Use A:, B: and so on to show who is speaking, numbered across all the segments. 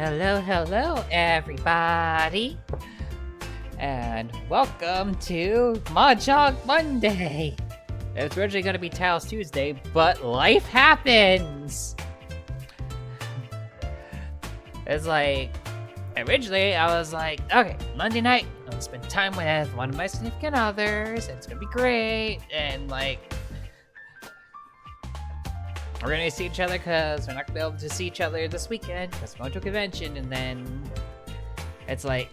A: Hello, everybody, and welcome to Mahjong Monday. It was originally going to be Tails Tuesday, but life happens. It's like, originally I was like, okay, Monday night, I'll spend time with one of my significant others, and it's going to be great, and like, we're gonna see each other because we're not gonna be able to see each other this weekend because we're going to a convention, and then it's like,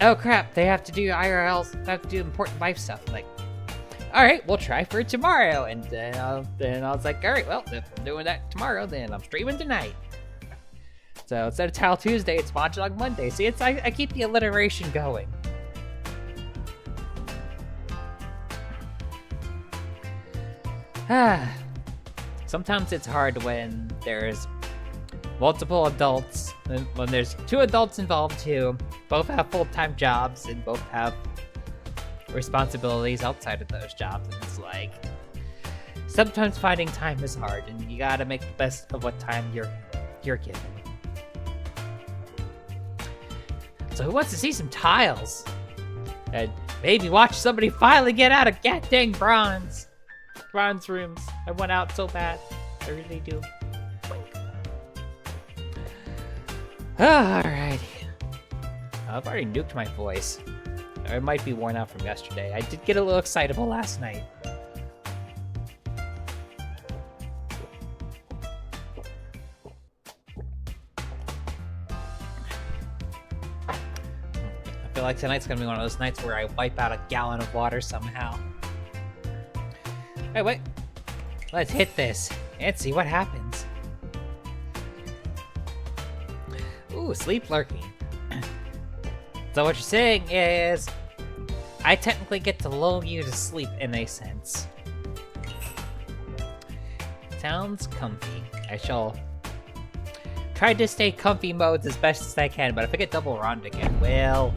A: oh crap, they have to do IRLs, they have to do important life stuff. I'm like, all right, we'll try for tomorrow. And then I was like, all right, well, if I'm doing that tomorrow, then I'm streaming tonight. So instead of Tal Tuesday, it's Mahjong Monday. See, it's I keep the alliteration going. Sometimes it's hard when there's multiple adults, when there's two adults involved who both have full-time jobs and both have responsibilities outside of those jobs. And it's like, sometimes finding time is hard, and you gotta make the best of what time you're given. So who wants to see some tiles? And maybe watch somebody finally get out of dang bronze rooms. I want out so bad. I really do. Alrighty. I've already nuked my voice. I might be worn out from yesterday. I did get a little excitable last night. I feel like tonight's gonna be one of those nights where I wipe out a gallon of water somehow. Hey, wait. Let's hit this and see what happens. Ooh, sleep lurking. So what you're saying is, I technically get to lull you to sleep in a sense. Sounds comfy. I shall try to stay comfy modes as best as I can, but if I get double round again, well...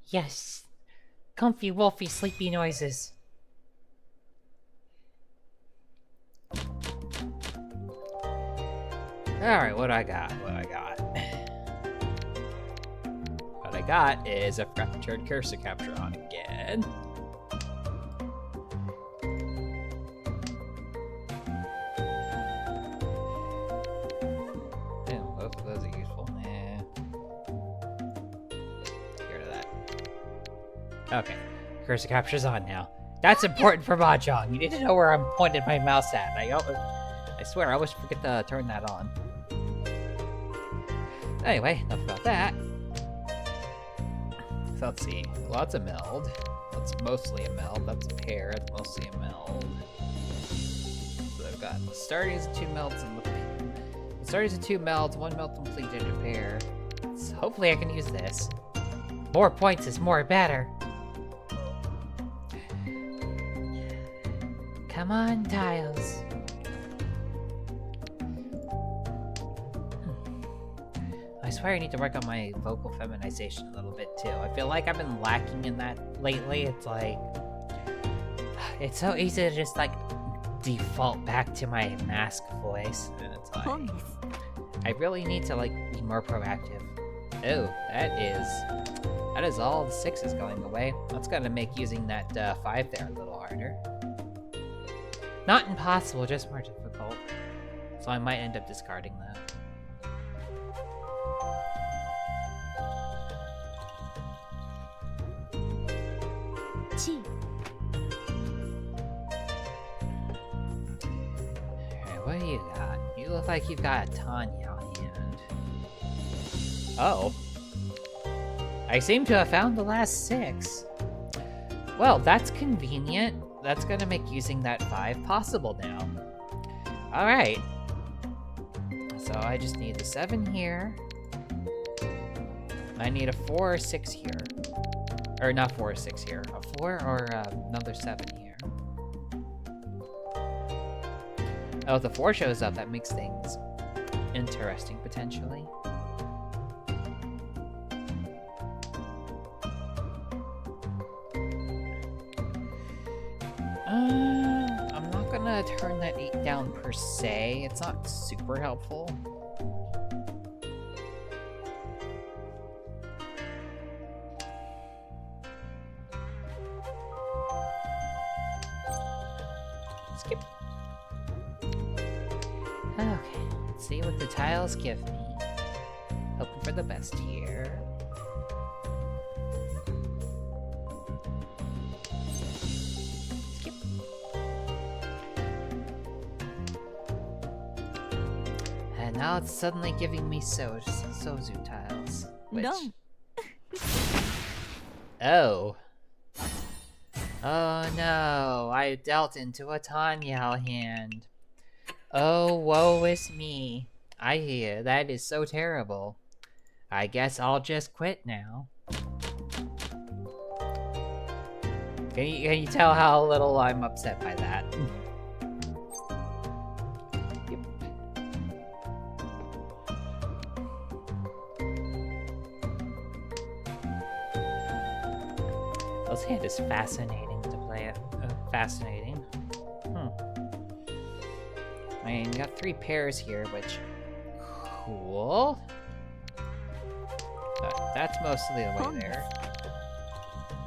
A: Yes, comfy, wolfy, sleepy noises. Alright, what do I got? What I got is I forgot to turn cursor capture on again. Damn, both of those are useful. Okay, cursor capture's on now. That's important for Mahjong. You need to know where I'm pointing my mouse at. I swear, I always forget to turn that on. Anyway, enough about that. So let's see. Lots of meld. That's mostly a meld. That's a pair. That's mostly a meld. So I've got the startings of two melds and the startings of two melds, one meld completed, a pair. So hopefully I can use this. More points is more better. Come on, tiles. I swear I need to work on my vocal feminization a little bit too. I feel like I've been lacking in that lately. It's like, it's so easy to just like default back to my mask voice. And it's like, I really need to like be more proactive. Oh, that is all the 6s going away. That's gonna make using that 5 there a little harder. Not impossible, just more difficult. So I might end up discarding that. Alright, what do you got? You look like you've got a Tanya on hand. Oh. I seem to have found the last 6. Well, that's convenient. That's gonna make using that 5 possible now. Alright. So I just need the 7 here. I need a 4 or 6 here. Or not 4 or 6 here. A 4 or another 7 here. Oh, if the 4 shows up, that makes things interesting, potentially. I'm not gonna gonna turn that 8 down per se. It's not super helpful. Skip. Okay, let's see what the tiles give me. Hoping for the best here. Skip. And now it's suddenly giving me Sozu tiles. Which... Oh. Oh no, I dealt into a Tanyao hand. Oh, woe is me. I hear that is so terrible. I guess I'll just quit now. Can you tell how little I'm upset by that? Yep. This hand is fascinating to play it. Fascinating. I mean, you got 3 pairs here, which... Cool. That's mostly the way there.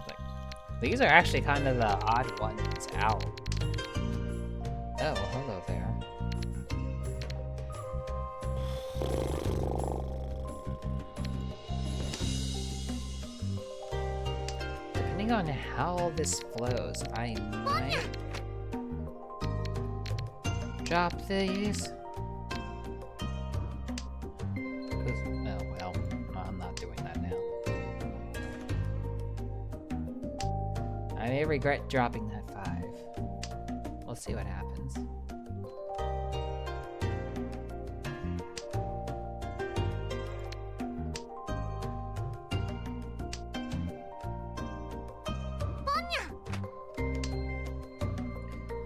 A: Like, these are actually kind of the odd ones out. Oh, hello there. Depending on how this flows, I might drop these. Oh well, I'm not doing that now. I may regret dropping that 5. We'll see what happens.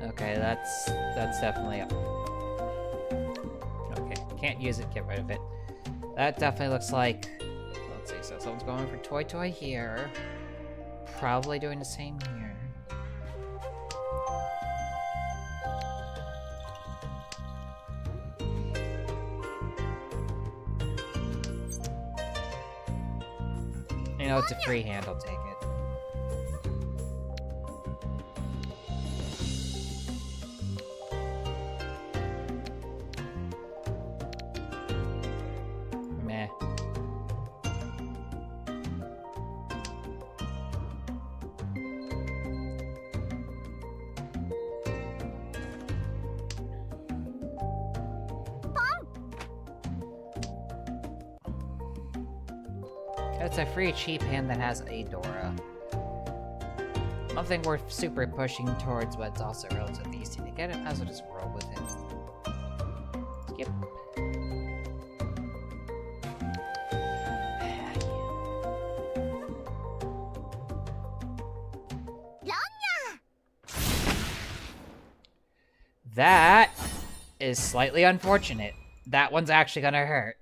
A: Okay, that's definitely up. Okay, can't use it, get rid of it. That definitely looks like... Let's see, so someone's going for Toy here. Probably doing the same here. You know, it's a free hand, I'll take it. It's a free cheap hand that has a Dora. Nothing worth super pushing towards, but it's also relatively easy to get it. Might as well just roll with it. Skip. That is slightly unfortunate. That one's actually gonna hurt.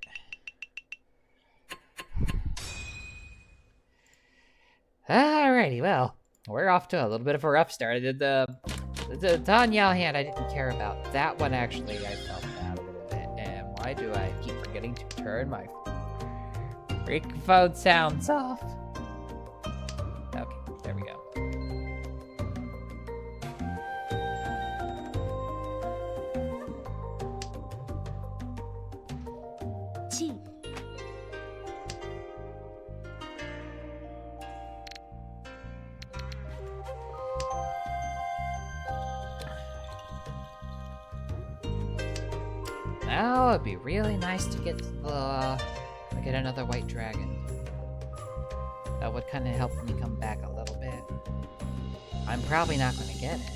A: Alrighty, well, we're off to a little bit of a rough start. The Tanyao hand I didn't care about. That one actually I felt bad a little bit. And why do I keep forgetting to turn my freaking phone sounds off? Okay, there we go. Now it'd be really nice to get another white dragon. That would kind of help me come back a little bit. I'm probably not going to get it.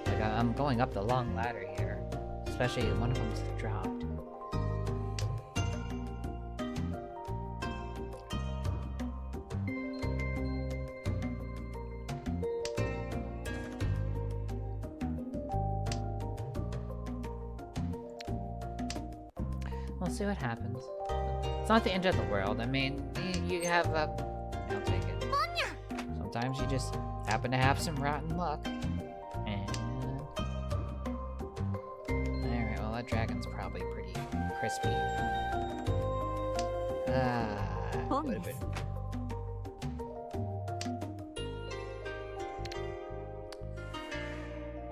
A: Like, I'm going up the long ladder here, especially one of them's dropped. We'll see what happens. It's not the end of the world. I mean, you have a... I'll take it. Sometimes you just happen to have some rotten luck. And... that dragon's probably pretty crispy. Would have been.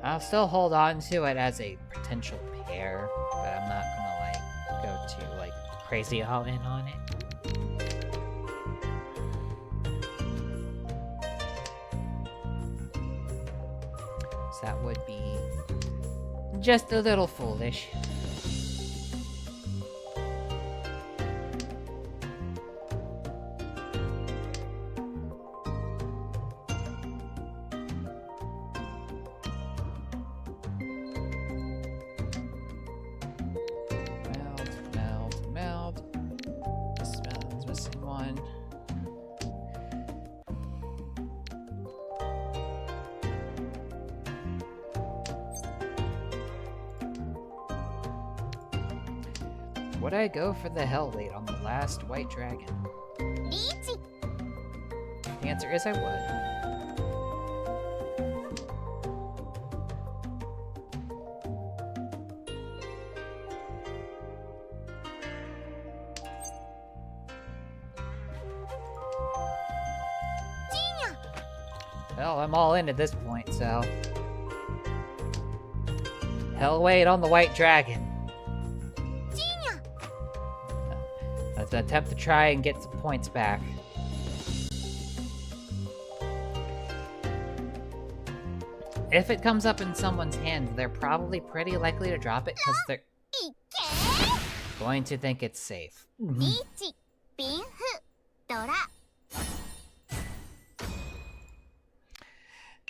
A: I'll still hold on to it as a potential pair, but I'm not gonna like go too like crazy all in on it. So that would be just a little foolish. Meld. This one's missing one. Would I go for the Hell Weight on the last white dragon? The answer is I would. Well, I'm all in at this point, so... Hell Weight on the white dragon. Let's attempt to try and get some points back. If it comes up in someone's hand, they're probably pretty likely to drop it because they're going to think it's safe.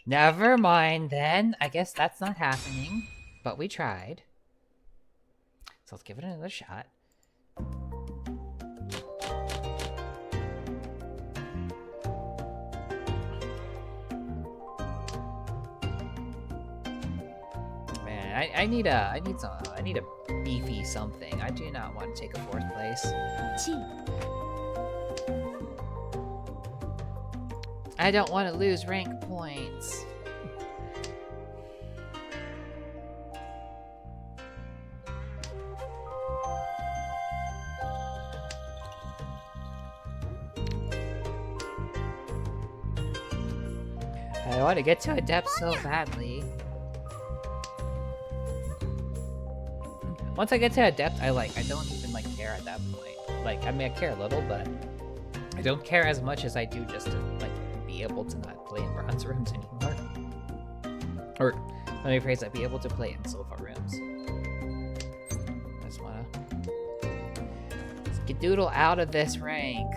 A: Never mind then. I guess that's not happening, but we tried. So let's give it another shot. Man, I need a beefy something. I do not want to take a 4th place. I don't want to lose rank points. I want to get to Adept so badly. Once I get to Adept, I don't even care at that point. I mean, I care a little, but I don't care as much as I do just to be able to not play in bronze rooms anymore. Or let me rephrase that: be able to play in silver rooms. I just wanna skedoodle out of this rank.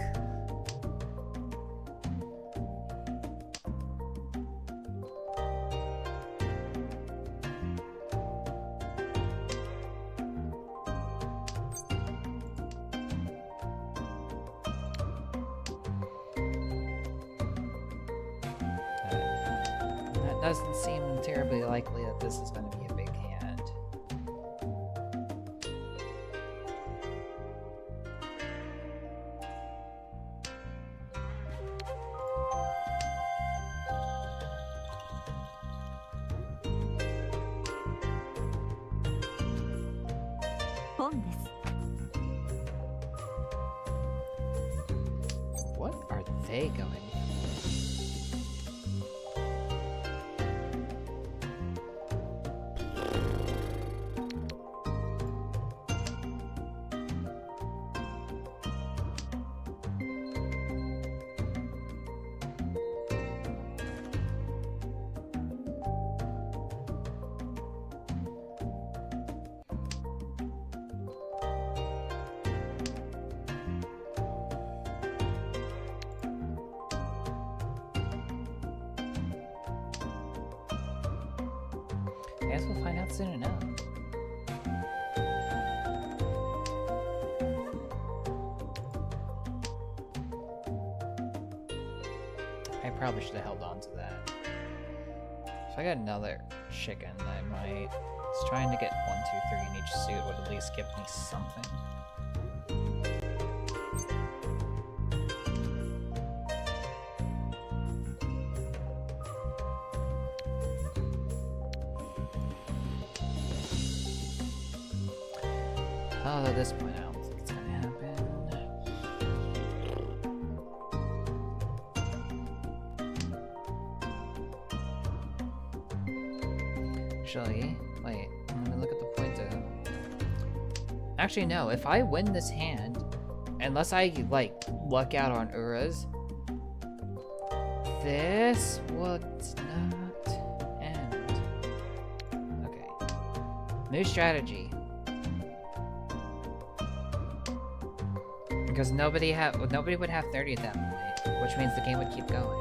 A: Doesn't seem terribly likely that this is going to be a big hand. What are they going for? I guess we'll find out soon enough. I probably should have held on to that. If I got another chicken, I might... Just trying to get 1, 2, 3 in each suit would at least give me something. Although at this point, I don't think it's gonna happen. Actually, wait, let me look at the point of... Actually, no, if I win this hand, unless I, like, luck out on Uras, this would not end. Okay. New strategy. Because nobody would have 30 at that point, which means the game would keep going.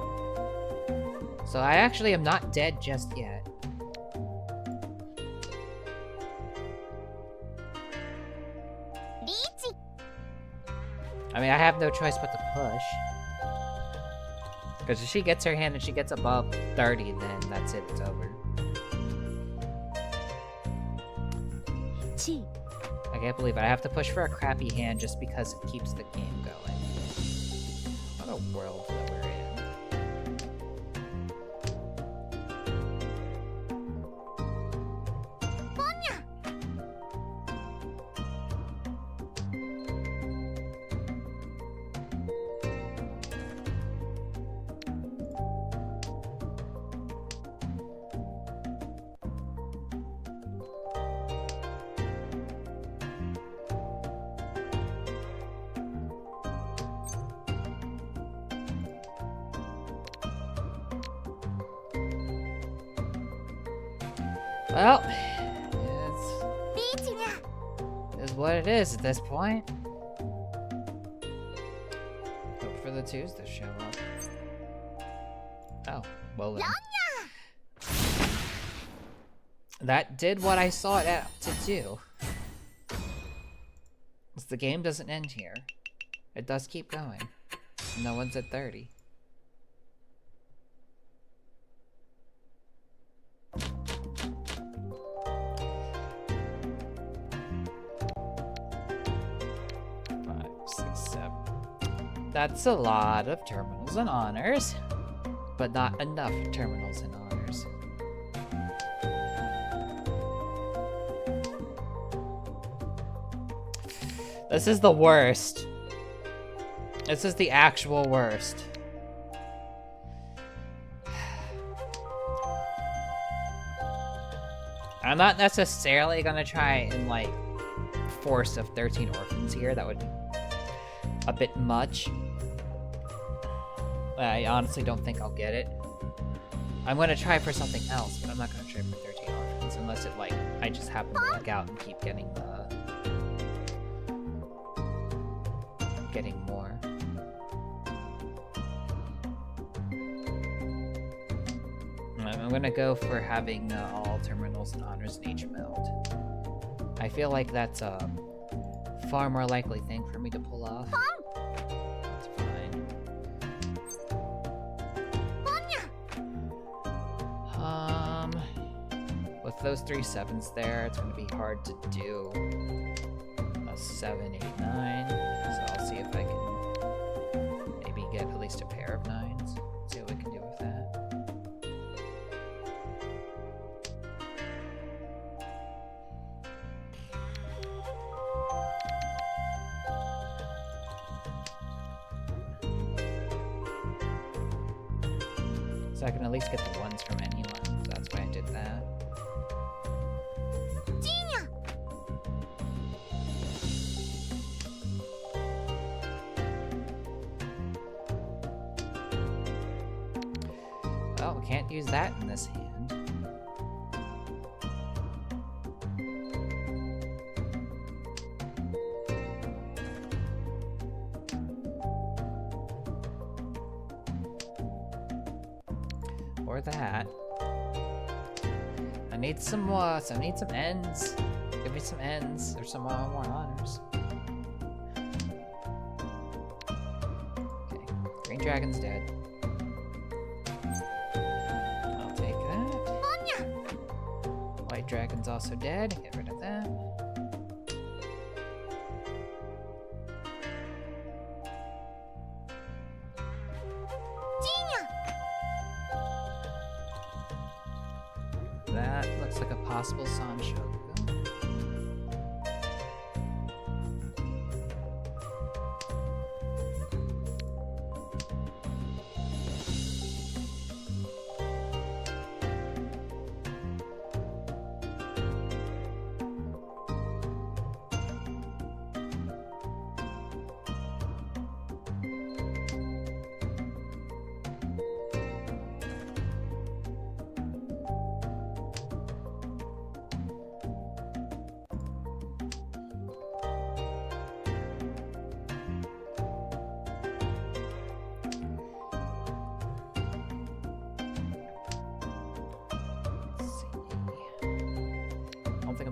A: So I actually am not dead just yet. I mean, I have no choice but to push. Because if she gets her hand and she gets above 30, then that's it, it's over. I can't believe it. I have to push for a crappy hand just because it keeps the game going. What a world that we're in. Well, it's what it is at this point. Hope for the twos to show up. Oh, well then. That did what I saw it out to do. Because the game doesn't end here. It does keep going. No one's at 30. That's a lot of terminals and honors, but not enough terminals and honors. This is the worst. This is the actual worst. I'm not necessarily gonna try and, like, force of 13 orphans here. That would be a bit much. I honestly don't think I'll get it. I'm gonna try for something else, but I'm not gonna try for 13 orphans unless it, like, I just happen to luck out and keep getting more. I'm gonna go for having all terminals and honors in each meld. I feel like that's a far more likely thing for me to pull off. That's fine. With those 3 7s there, it's gonna be hard to do a 7, 8, 9. So I'll see if I can maybe get at least a pair of 9s. See what we can do with that. So I can at least get the 1s from anyone. So that's why I did that. Well, we can't use that in this hand. Or that. I need some more. I need some ends. Give me some ends or some more honors. Okay, Green Dragon's dead. I'll take that. White Dragon's also dead. Get rid of that. That looks like a possible Sanshoku.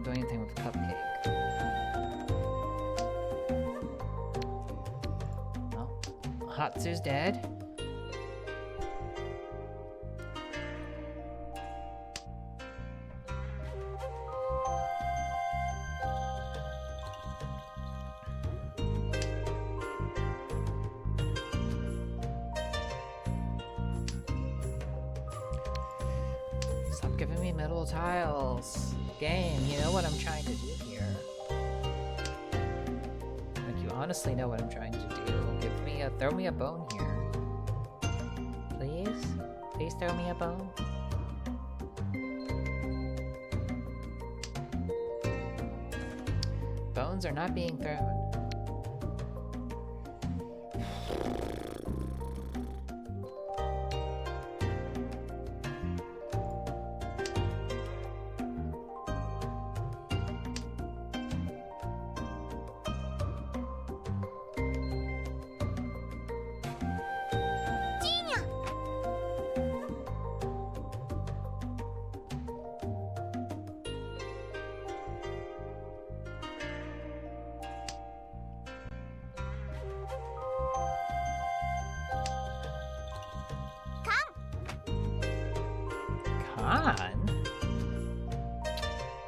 A: don't do anything with Cupcake. Well, Hatsu's dead. Stop giving me middle tiles. Game, you know what I'm trying to do here. Like, you honestly know what I'm trying to do. Throw me a bone here. Please? Please throw me a bone? Bones are not being thrown.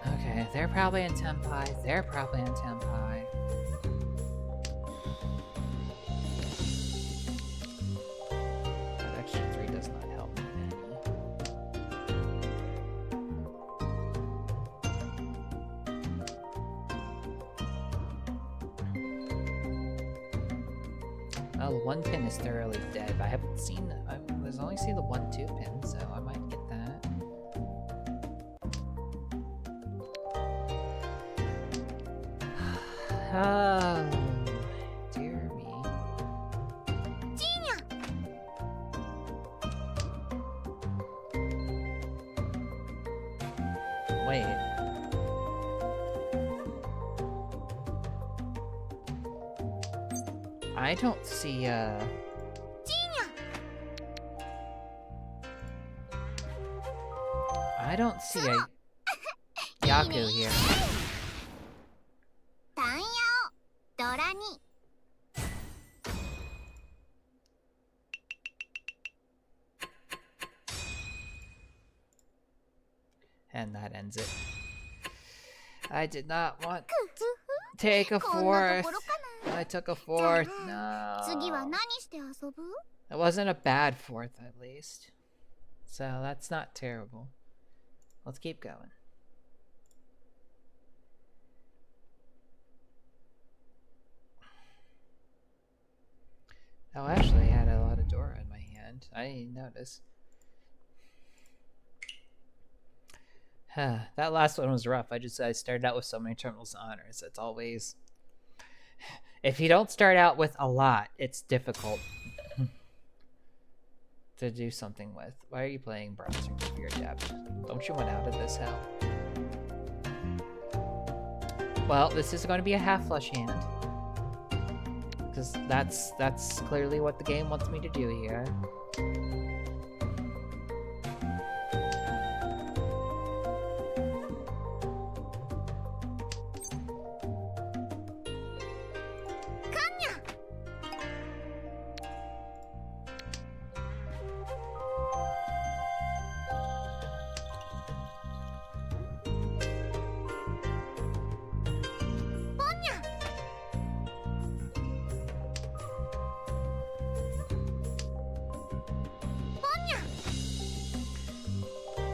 A: Okay, they're probably in Tenpai. They're probably in Tenpai. That extra 3 does not help me any. Oh, 1 pin is thoroughly dead, but I haven't seen. I was only see the 1-2 pin, so I might get that. Oh, dear me. Wait. I don't see, I don't see a Yaku here. And that ends it. I did not want to take a 4th. I took a 4th. No. It wasn't a bad 4th, at least. So that's not terrible. Let's keep going. Oh, actually, I had a lot of Dora in my hand. I didn't notice. That last one was rough. I started out with so many terminals and honors. That's always... If you don't start out with a lot, it's difficult to do something with. Why are you playing Bronze for your depth? Don't you want out of this hell? Well, this is going to be a half flush hand. Because that's clearly what the game wants me to do here.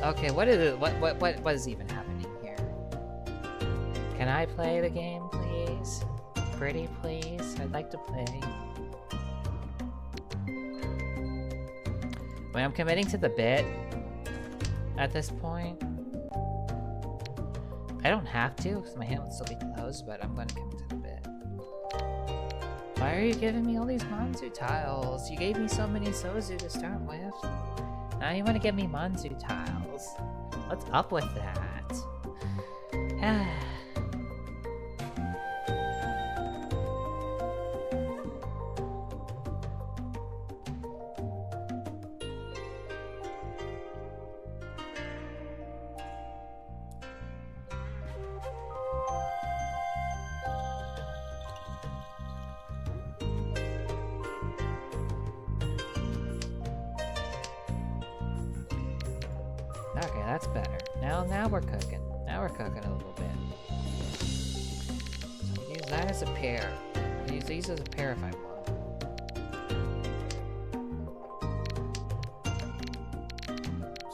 A: Okay, what is it? What is even happening here? Can I play the game, please? Pretty, please? I'd like to play. Wait, I'm committing to the bit at this point. I don't have to, because my hand would still be closed, but I'm going to commit to the bit. Why are you giving me all these Manzu tiles? You gave me so many Sozu to start with. Now you want to give me Manzu tiles. What's up with that? Well, now we're cooking. Now we're cooking a little bit. So I'll use that as a pair. I'll use these as a pair if I want.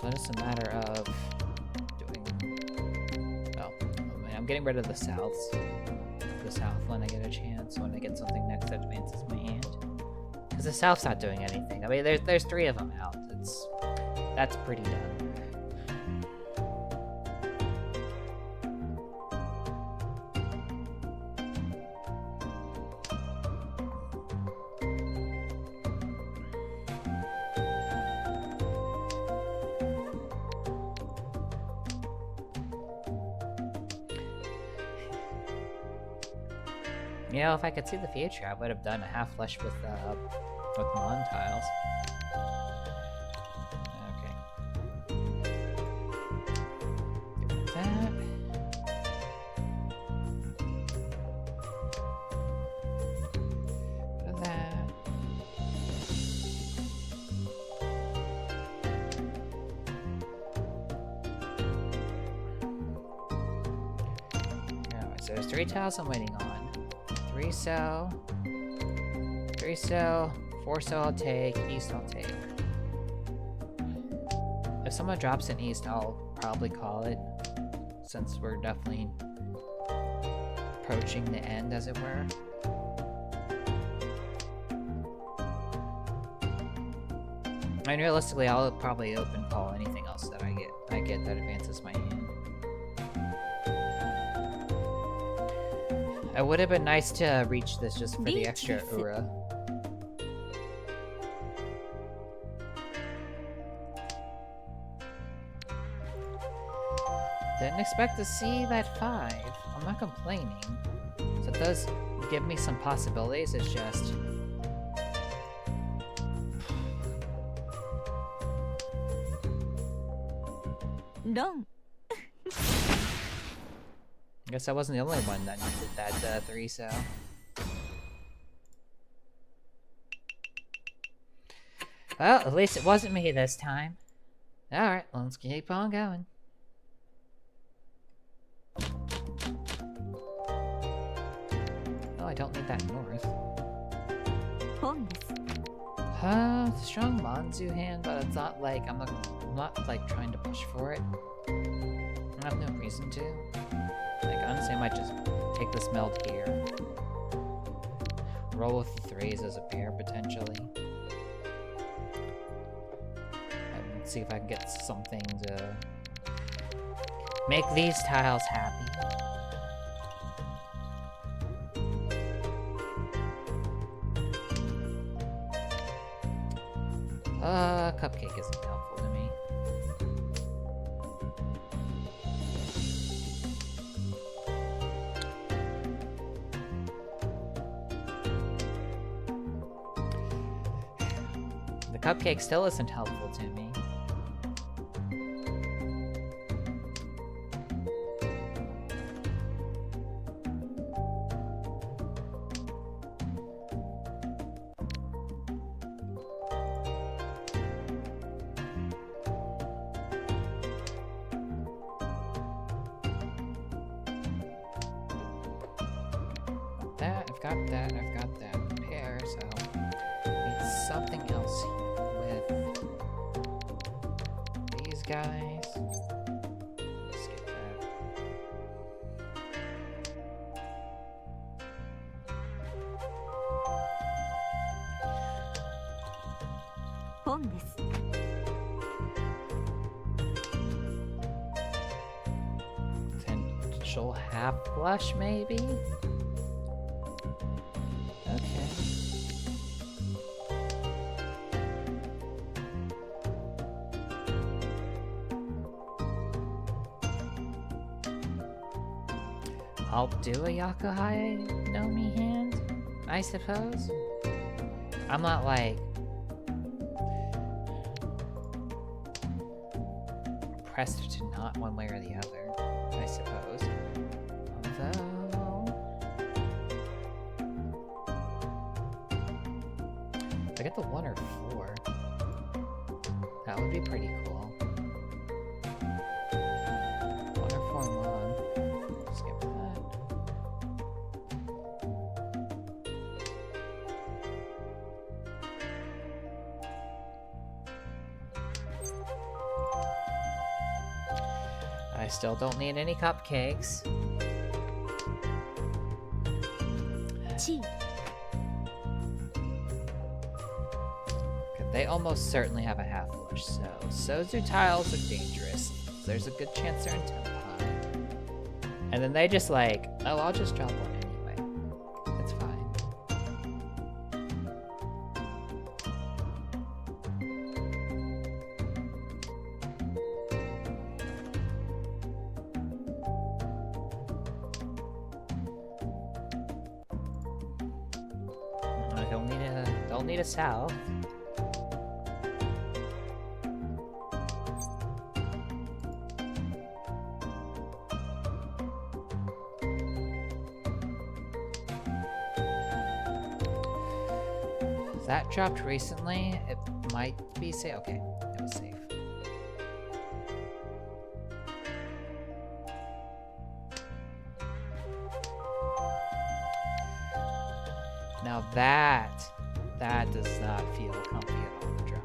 A: So it's a matter of doing... Oh, I'm getting rid of the souths. The south when I get a chance, when I get something next that advances my hand. Because the south's not doing anything. I mean, there's 3 of them out. That's pretty done. You know, if I could see the future, I would have done a half flush with Mon tiles. Okay. Do that. Do that. Alright, so there's 3 tiles I'm waiting on. 3 cell, 3 cell, 4 cell I'll take, east I'll take. If someone drops an east, I'll probably call it, since we're definitely approaching the end, as it were. And realistically, I'll probably open call anything else that I get that advances my hand. It would have been nice to reach this just for the extra Ura. Didn't expect to see that 5. I'm not complaining. So it does give me some possibilities, it's just...
B: Done.
A: I guess I wasn't the only one that needed that 3 cell. Well, at least it wasn't me this time. Alright, let's keep on going. Oh, I don't need that north. Strong Manzu hand, but it's not like I'm not like trying to push for it. I have no reason to. Like, honestly, I might just take this meld here. Roll with the 3s as a pair, potentially. And see if I can get something to make these tiles happy. Cupcake isn't helpful to me. The cupcake still isn't helpful to me. I've got that pair, so need something else with these guys. Skip that. Potential half flush, maybe? I'll do a Yakuhai Nomi hand, I suppose. I'm not like pressed to not one way or the other, I suppose. Although if I get the 1 or 4, that would be pretty cool. I still don't need any cupcakes.
B: Chi.
A: They almost certainly have a half flush, so Sozu tiles are dangerous. There's a good chance they're in Tenpai. And then they just like, oh, I'll just drop one anyway. It's fine. I don't need a south. That dropped recently. It might be safe. Okay, it was safe. Now that does not feel comfy at all to drop.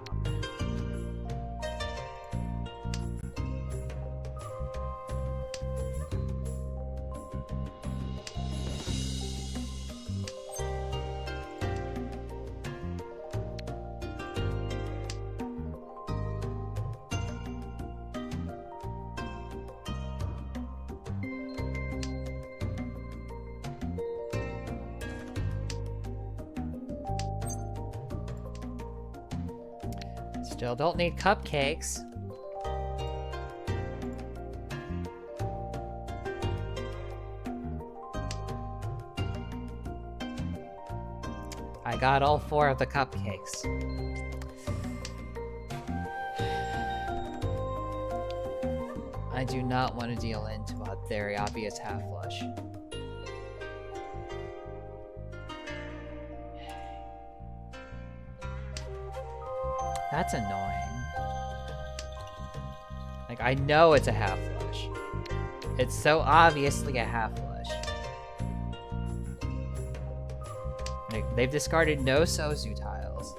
A: Still don't need cupcakes. I got all 4 of the cupcakes. I do not want to deal into a very obvious half flush. That's annoying. Like, I know it's a half flush. It's so obviously a half flush. Like, they've discarded no Sozu tiles.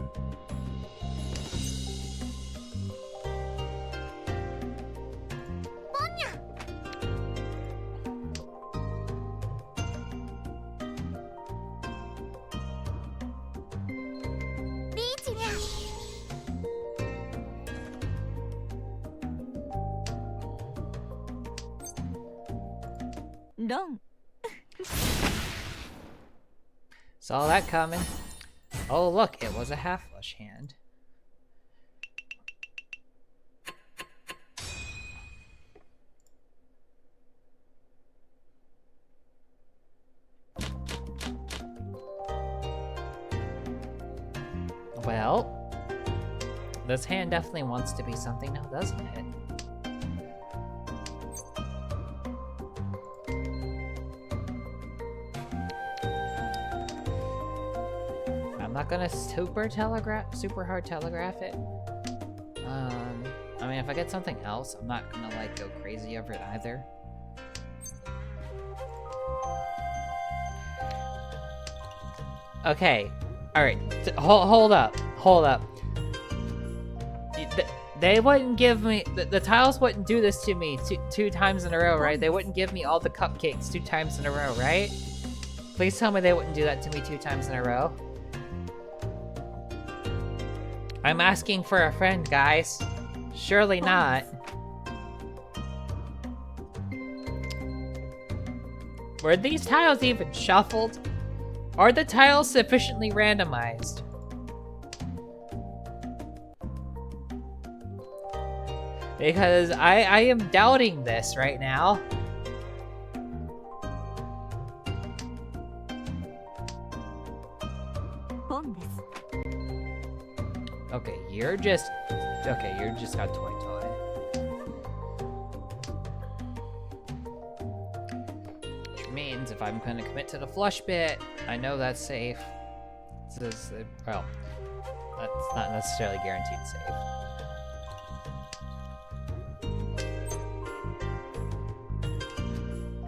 B: Don't.
A: Saw that coming. Oh, look, it was a half flush hand. Well, this hand definitely wants to be something now, doesn't it? I'm not gonna super hard telegraph it. I mean, if I get something else, I'm not gonna like go crazy over it either. Okay, all right. Hold up. They wouldn't give me the tiles wouldn't do this to me two times in a row, right? They wouldn't give me all the cupcakes 2 times in a row, right? Please tell me they wouldn't do that to me 2 times in a row. I'm asking for a friend, guys. Surely not. Were these tiles even shuffled? Are the tiles sufficiently randomized? Because I am doubting this right now. Okay, you're just got toy. Which means if I'm gonna commit to the flush bit, I know that's safe. Well, that's not necessarily guaranteed safe.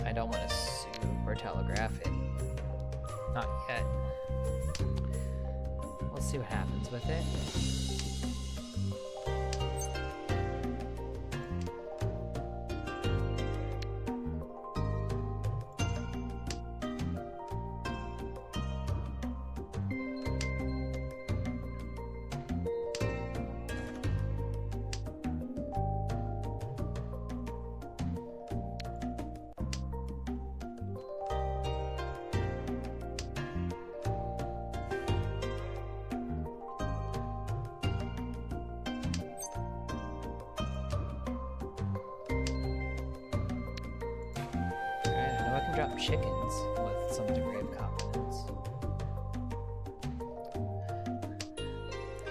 A: I don't want to super telegraph it. Not yet. Let's see what happens with it. drop chickens with some degree of confidence.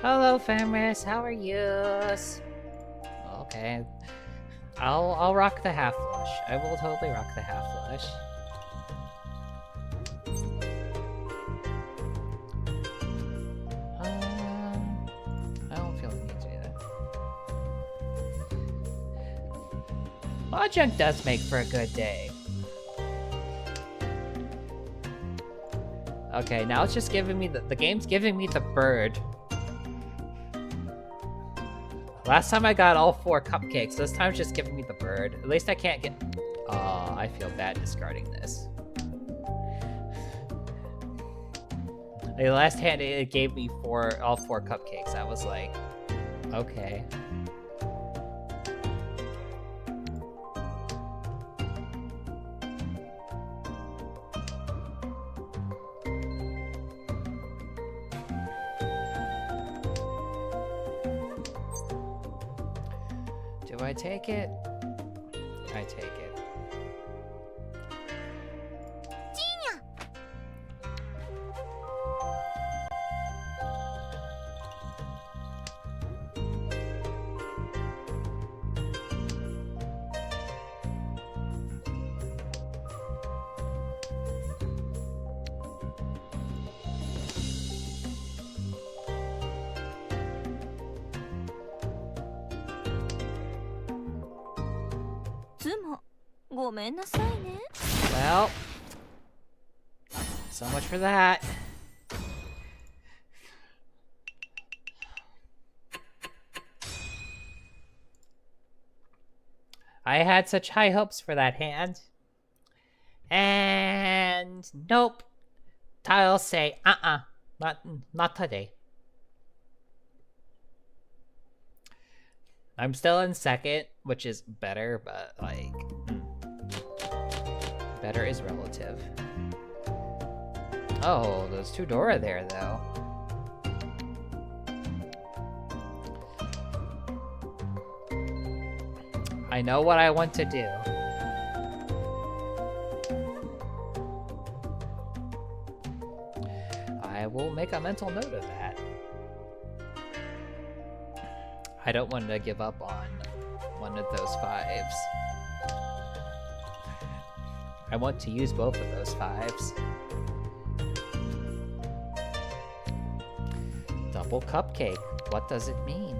A: Hello, Fenris. How are you? Okay. I'll rock the half flush. I will totally rock the half flush. I don't feel the need to do that. Mahjong does make for a good day. Okay, now it's just giving me the game's giving me the bird. Last time I got all 4 cupcakes, this time it's just giving me the bird. At least I can't get... Aw, I feel bad discarding this. The last hand, it gave me all 4 cupcakes. I was like, okay. Do I take it? I take it. Well, so much for that. I had such high hopes for that hand. And nope. Tiles say, not today. I'm still in second, which is better, but like, better is relative. Oh, there's 2 Dora there, though. I know what I want to do. I will make a mental note of that. I don't want to give up on one of those 5s. I want to use both of those 5s. Double cupcake. What does it mean?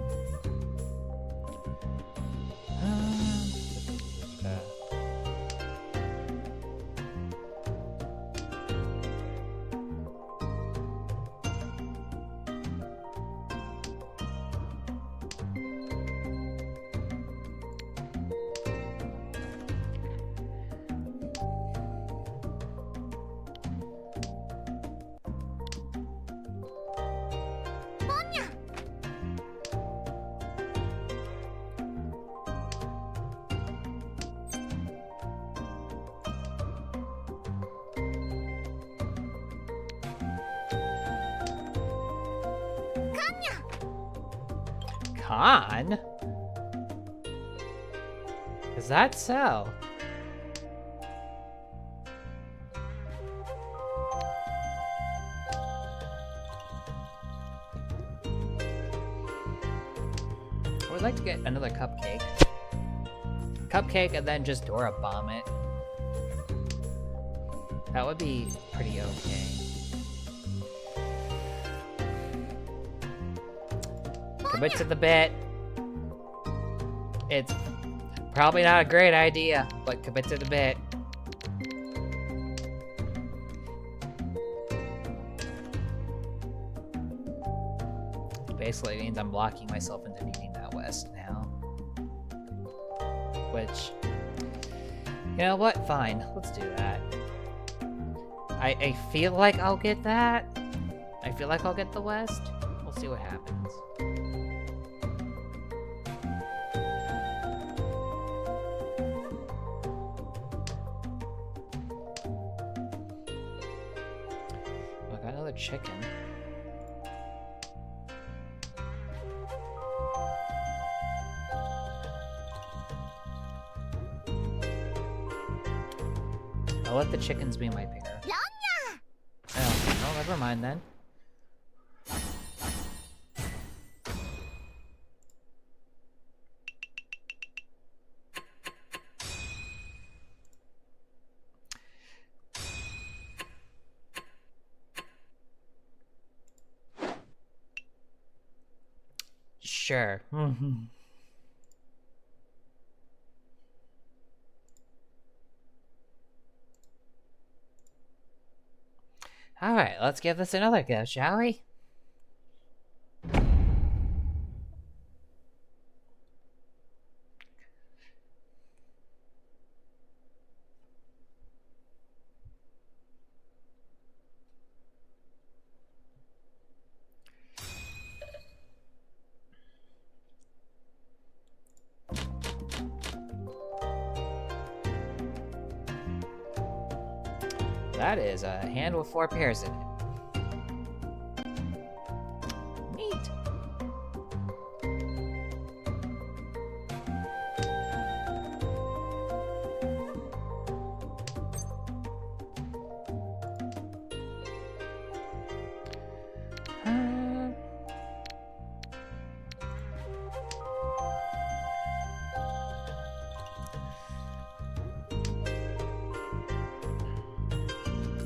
A: Khan? Is that so? I would like to get another cupcake. Cupcake and then just Dora bomb it. That would be pretty okay. Commit to the bit. It's probably not a great idea, but commit to the bit. Basically means I'm blocking myself into needing that west now. Which, you know what? Fine, let's do that. I feel like I'll get that. I feel like I'll get the west. We'll see what happens. I got another chicken. I'll let the chickens be my pair. Oh, no, never mind then. Sure. Alright, let's give this another go, shall we? That is a hand with 4 pairs in it. Neat.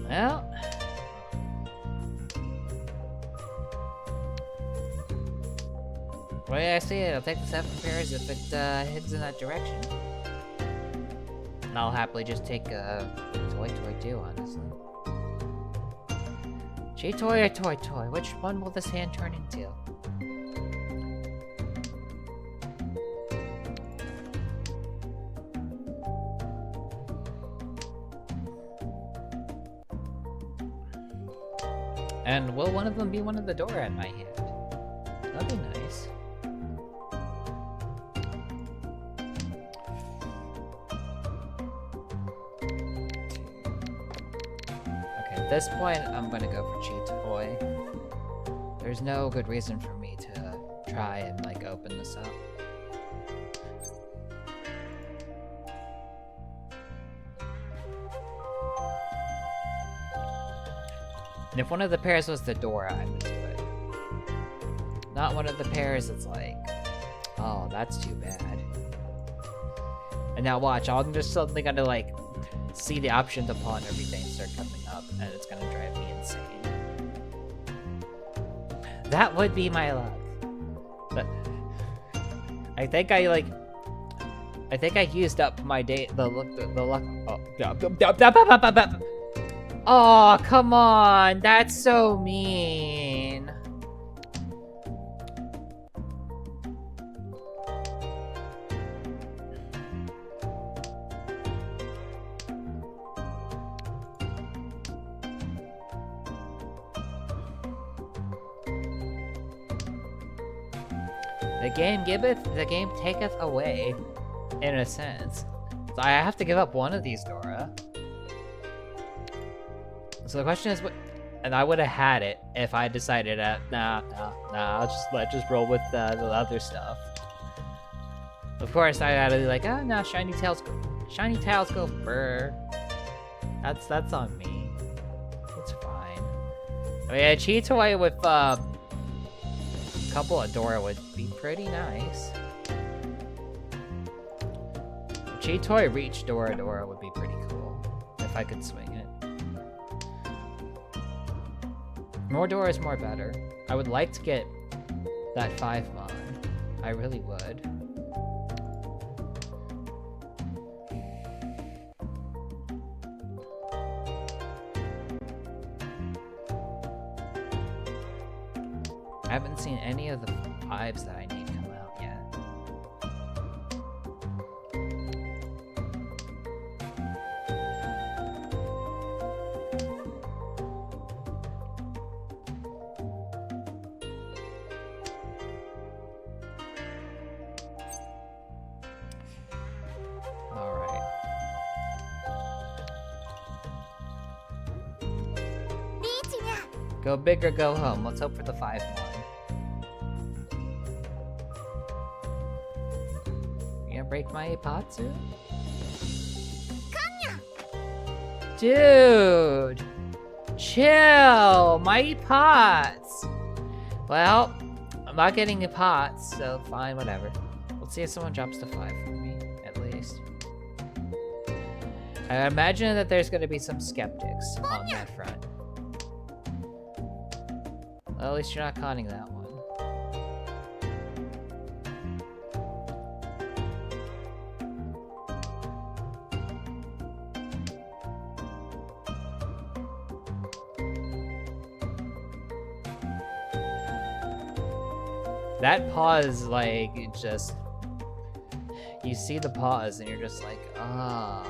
A: Well, way I see it, I'll take the 7 pairs if it heads in that direction. And I'll happily just take a toy too, honestly. Cheetoy or Toy? Which one will this hand turn into? And will one of them be one of the Dora in my hand? That'd be nice. Okay, at this point, I'm gonna go for Cheetoy. There's no good reason for me to try and, like, open this up. And if one of the pairs was the Dora, I would do it. Not one of the pairs that's like, oh, that's too bad. And now watch, I'm just suddenly gonna like see the option to pawn everything start coming up, and it's gonna drive me insane. That would be my luck. But I think I used up my the luck. Oh, oh, come on! That's so mean! The game giveth, the game taketh away, in a sense. So I have to give up one of these, Dora. So the question is, what? And I would have had it if I decided that nah. Let's just roll with the other stuff. Of course, I had to be like, oh no, shiny tails go burr. That's on me. It's fine. I mean, a Cheetoy with a couple of Dora would be pretty nice. A Cheetoy reach Dora would be pretty cool if I could swing it. More Dora is more better. I would like to get that 5 mon. I really would. I haven't seen any of the 5s that I need come out yet. Alright. Go big or go home. Let's hope for the 5 mon. You gonna break my Ipatsu? Dude! Chill! Mighty Pots! Well, I'm not getting the pots, so fine, whatever. Let's see if someone drops to 5 for me, at least. I imagine that there's gonna be some skeptics on that front. Well, at least you're not conning that one. That pause, like, it just... You see the pause and you're just like, ah.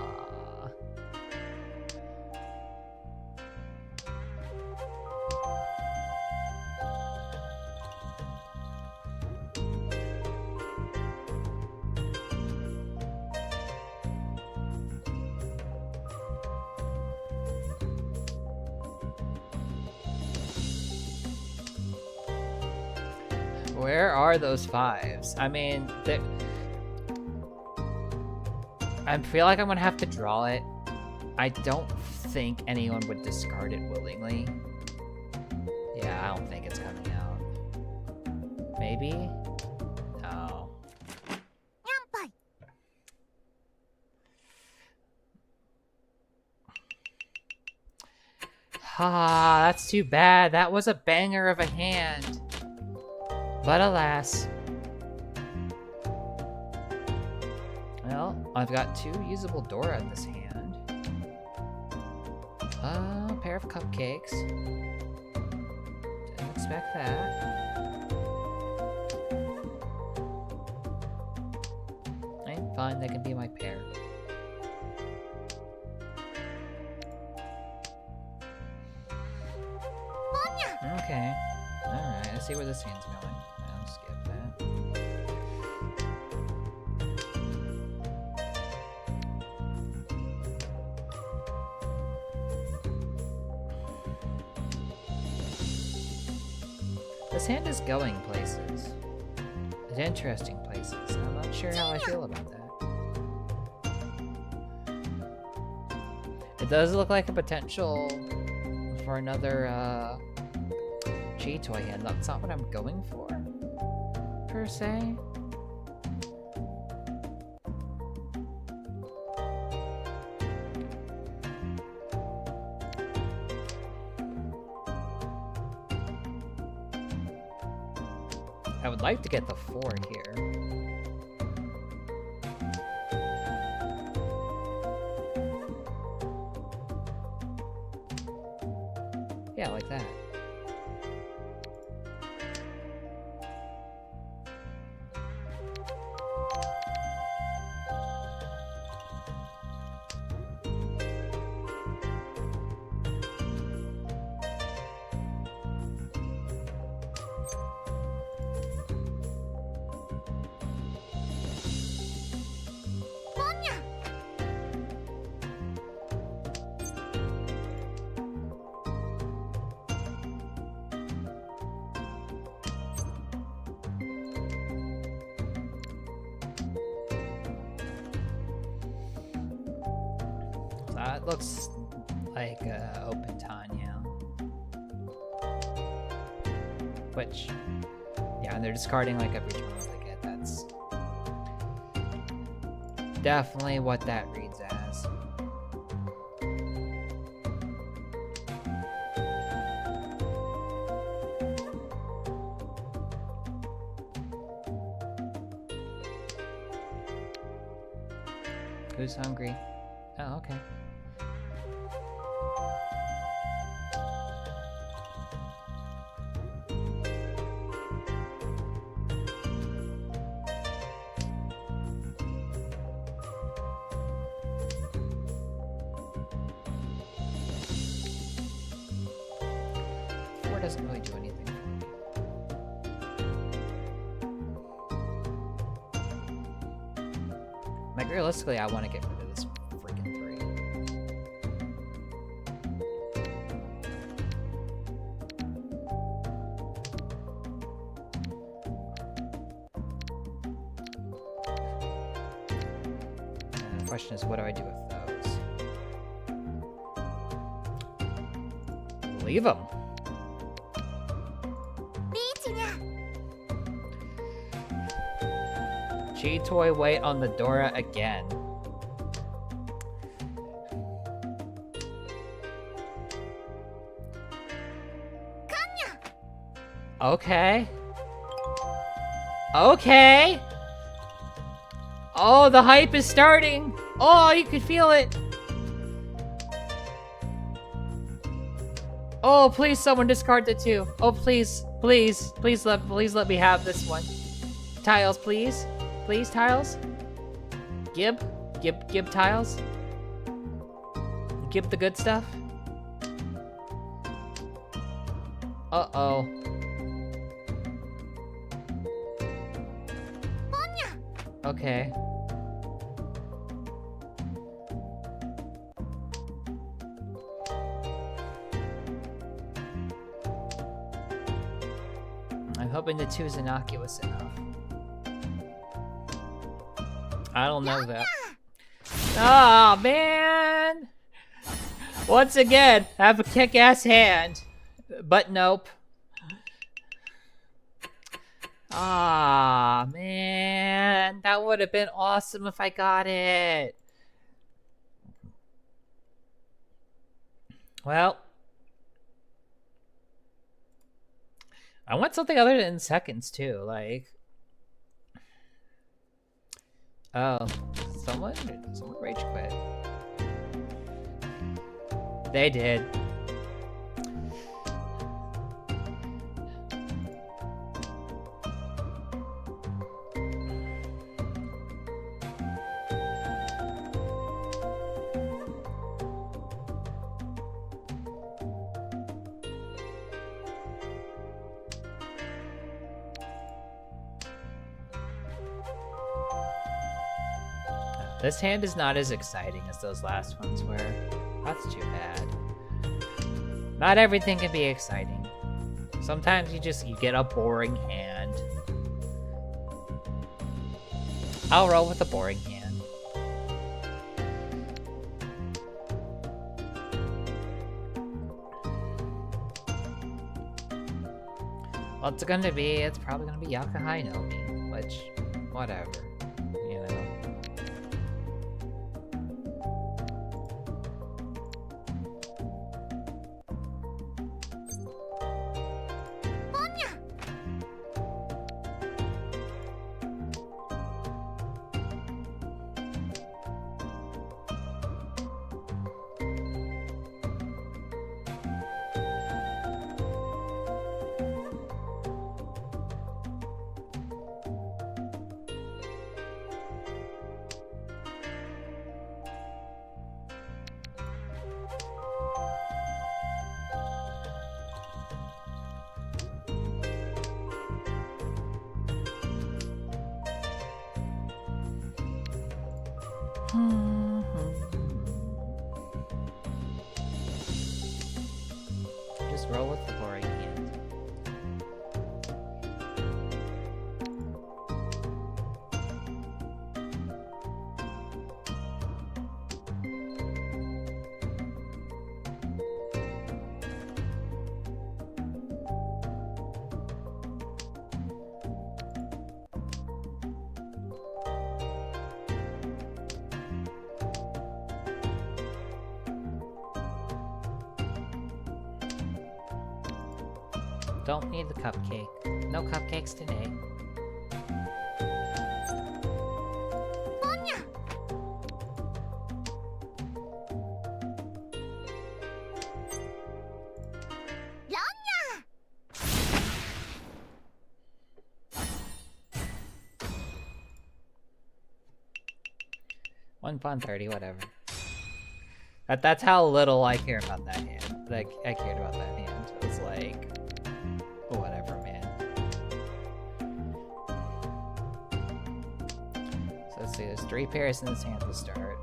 A: Where are those 5s? I mean, I feel like I'm gonna have to draw it. I don't think anyone would discard it willingly. Yeah, I don't think it's coming out. Maybe? No. Ah, that's too bad. That was a banger of a hand. But alas. Well, I've got 2 usable Dora in this hand. A pair of cupcakes. Didn't expect that. Ain't fine, they can be my pair. Okay. Alright, let's see where this hand's going. I'll skip that. This hand is going places. Interesting places. I'm not sure how I feel about that. It does look like a potential for another, G toy hand. That's not what I'm going for, per se. I would like to get the 4 here. Yeah, like that. That looks like open Tanya. Which, yeah, and they're discarding like every turn they get. That's definitely what that reads as. Who's hungry? Oh, okay. Four doesn't really do anything for me. Like, realistically, I want to get rid of this freaking 3. The question is, what do I do with those? Leave him. G-Toy wait on the Dora again. Okay. Okay. Oh, the hype is starting. Oh, you can feel it. Oh, please, someone discard the 2. Oh, please, please, please let me have this one. Tiles, please. Please, Tiles. Gib Tiles. Gib the good stuff. Uh-oh. Okay. I'm hoping the 2 is innocuous enough. I don't know that. Oh, man! Once again, have a kick-ass hand. But nope. Ah, man. That would have been awesome if I got it. Well. I want something other than seconds, too. Like. Oh. Someone rage quit. They did. This hand is not as exciting as those last ones were. That's too bad. Not everything can be exciting. Sometimes you get a boring hand. I'll roll with a boring hand. Well, it's probably gonna be Yakuhai no Mi, which, whatever, you know. Just roll with the boring hand. Don't need the cupcake. No cupcakes today. One fun 30, whatever. That's how little I care about that hand. Like, I cared about that hand. It was like, whatever, man. So let's see, there's 3 pairs in this hand to start.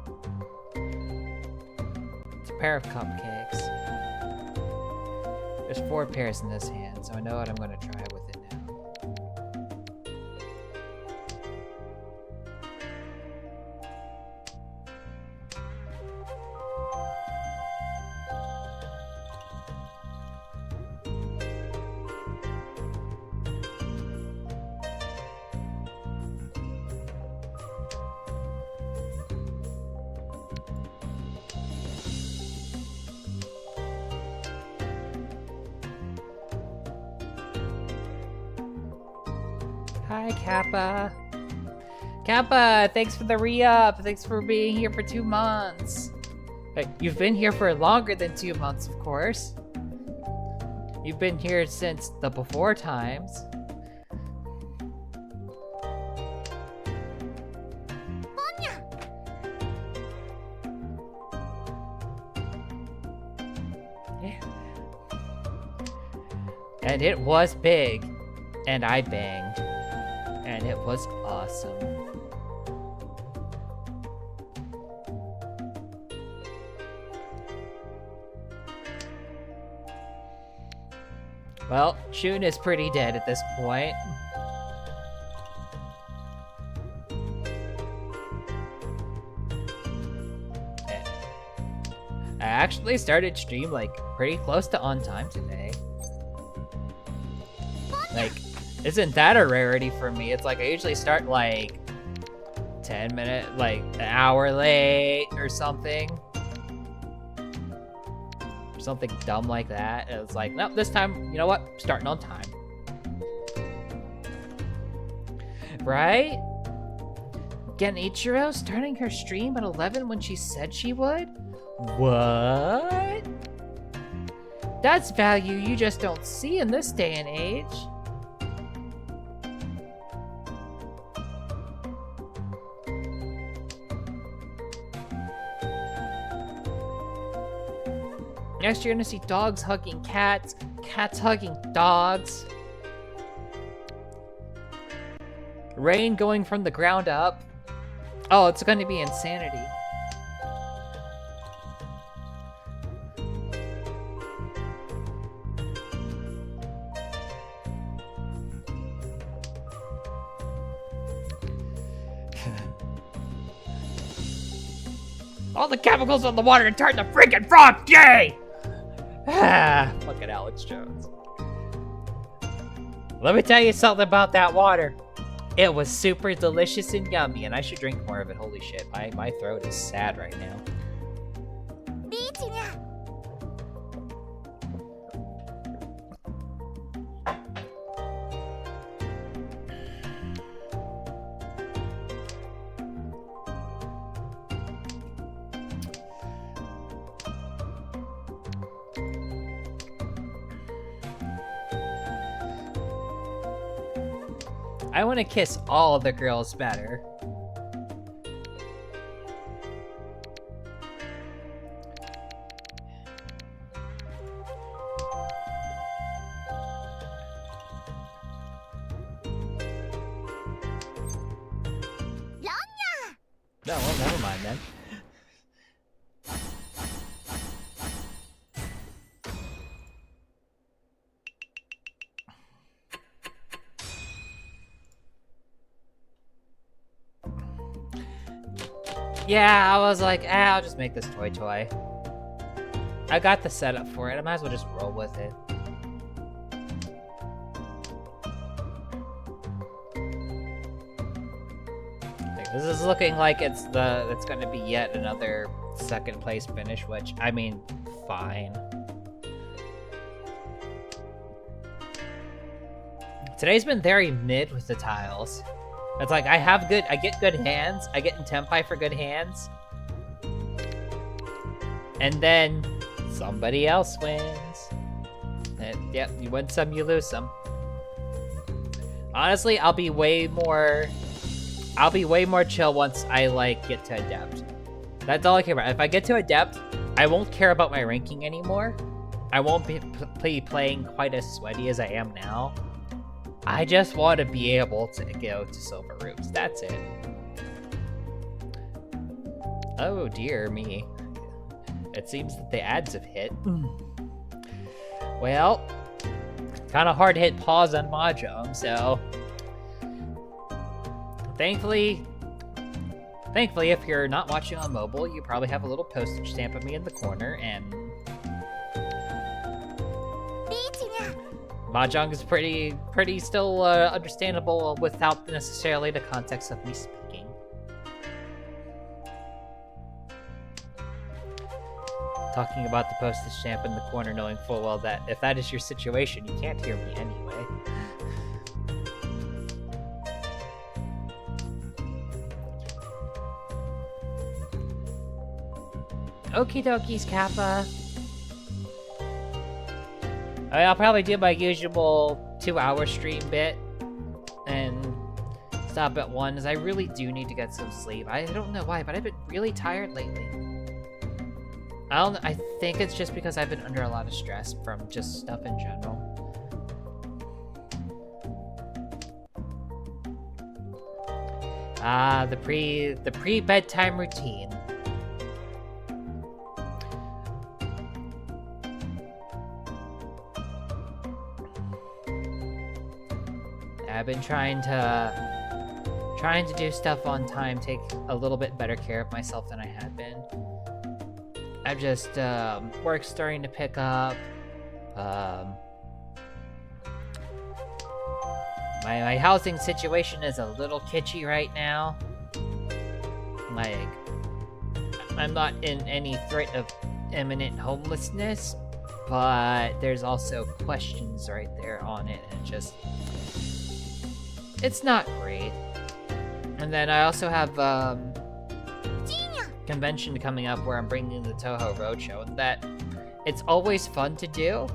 A: It's a pair of cupcakes. There's 4 pairs in this hand, so I know what I'm gonna try with it now. Hi, Kappa. Kappa, thanks for the re-up. Thanks for being here for 2 months. But you've been here for longer than 2 months, of course. You've been here since the before times. Yeah. And it was big. And I banged. And it was awesome. Well, Shun is pretty dead at this point. I actually started stream like pretty close to on time today. Like, isn't that a rarity for me? It's like I usually start like 10 minutes, like an hour late or something. Something dumb like that. It was like, nope, this time, you know what? Starting on time. Right? Genichiro starting her stream at 11 when she said she would? What? That's value you just don't see in this day and age. Next, you're gonna see dogs hugging cats, cats hugging dogs. Rain going from the ground up. Oh, it's gonna be insanity. All the chemicals on the water turn the freaking frog gay! Fucking Alex Jones. Let me tell you something about that water. It was super delicious and yummy, and I should drink more of it. Holy shit, my throat is sad right now. I want to kiss all the girls better. No, well, never mind then. Yeah, I was like, I'll just make this toy. I got the setup for it. I might as well just roll with it. Like, this is looking like it's gonna be yet another second place finish, which, I mean, fine. Today's been very mid with the tiles. It's like, I get good hands, I get in Tenpai for good hands. And then, somebody else wins. And, yep, you win some, you lose some. Honestly, I'll be way more chill once I, like, get to Adept. That's all I care about. If I get to Adept, I won't care about my ranking anymore. I won't be playing quite as sweaty as I am now. I just want to be able to go to Silver Roots. That's it. Oh dear me. It seems that the ads have hit. Well, kind of hard to hit pause on Mahjong, so... Thankfully, if you're not watching on mobile, you probably have a little postage stamp of me in the corner, and... Mahjong is pretty still understandable without necessarily the context of me speaking. Talking about the postage stamp in the corner, knowing full well that if that is your situation, you can't hear me anyway. Okie dokies, Kappa. I'll probably do my usual 2-hour stream bit and stop at 1, as I really do need to get some sleep. I don't know why, but I've been really tired lately. I think it's just because I've been under a lot of stress from just stuff in general. Ah, the pre-bedtime routine. I've been trying to do stuff on time, take a little bit better care of myself than I had been. I've just work's starting to pick up. My housing situation is a little kitschy right now. Like, I'm not in any threat of imminent homelessness, but there's also questions right there on it, and it's not great. And then I also have convention coming up where I'm bringing the Toho Roadshow, and that it's always fun to do,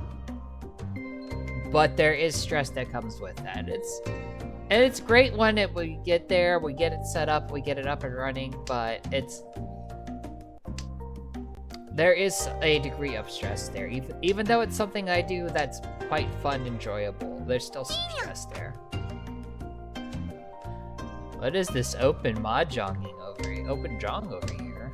A: but there is stress that comes with that. It's great when we get there, we get it set up, we get it up and running, but there is a degree of stress there. Even though it's something I do that's quite fun, enjoyable, there's still some stress there. What is this open mahjonging over here? Open jong over here?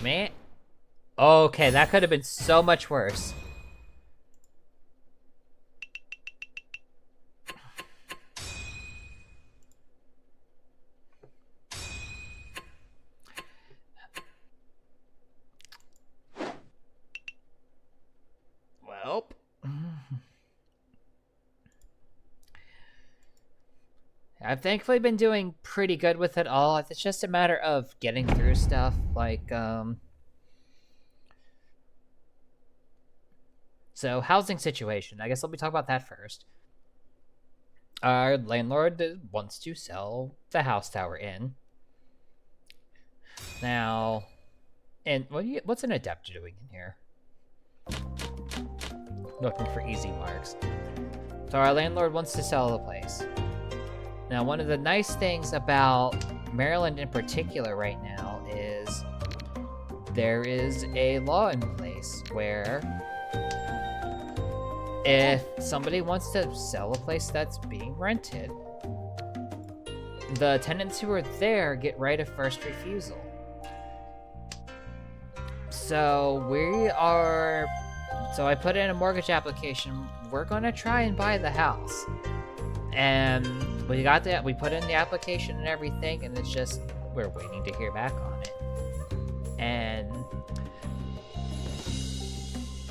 A: Man. Okay, that could have been so much worse. Well. I've thankfully been doing pretty good with it all. It's just a matter of getting through stuff, like, So, housing situation. I guess let me talk about that first. Our landlord wants to sell the house that we're in. Now, and what's an adept doing in here? Looking for easy marks. So our landlord wants to sell the place. Now, one of the nice things about Maryland in particular right now is there is a law in place where if somebody wants to sell a place that's being rented, the tenants who are there get right of first refusal. So I put in a mortgage application. We're gonna try and buy the house. And we got that, we put in the application and everything, and it's just, we're waiting to hear back on it. And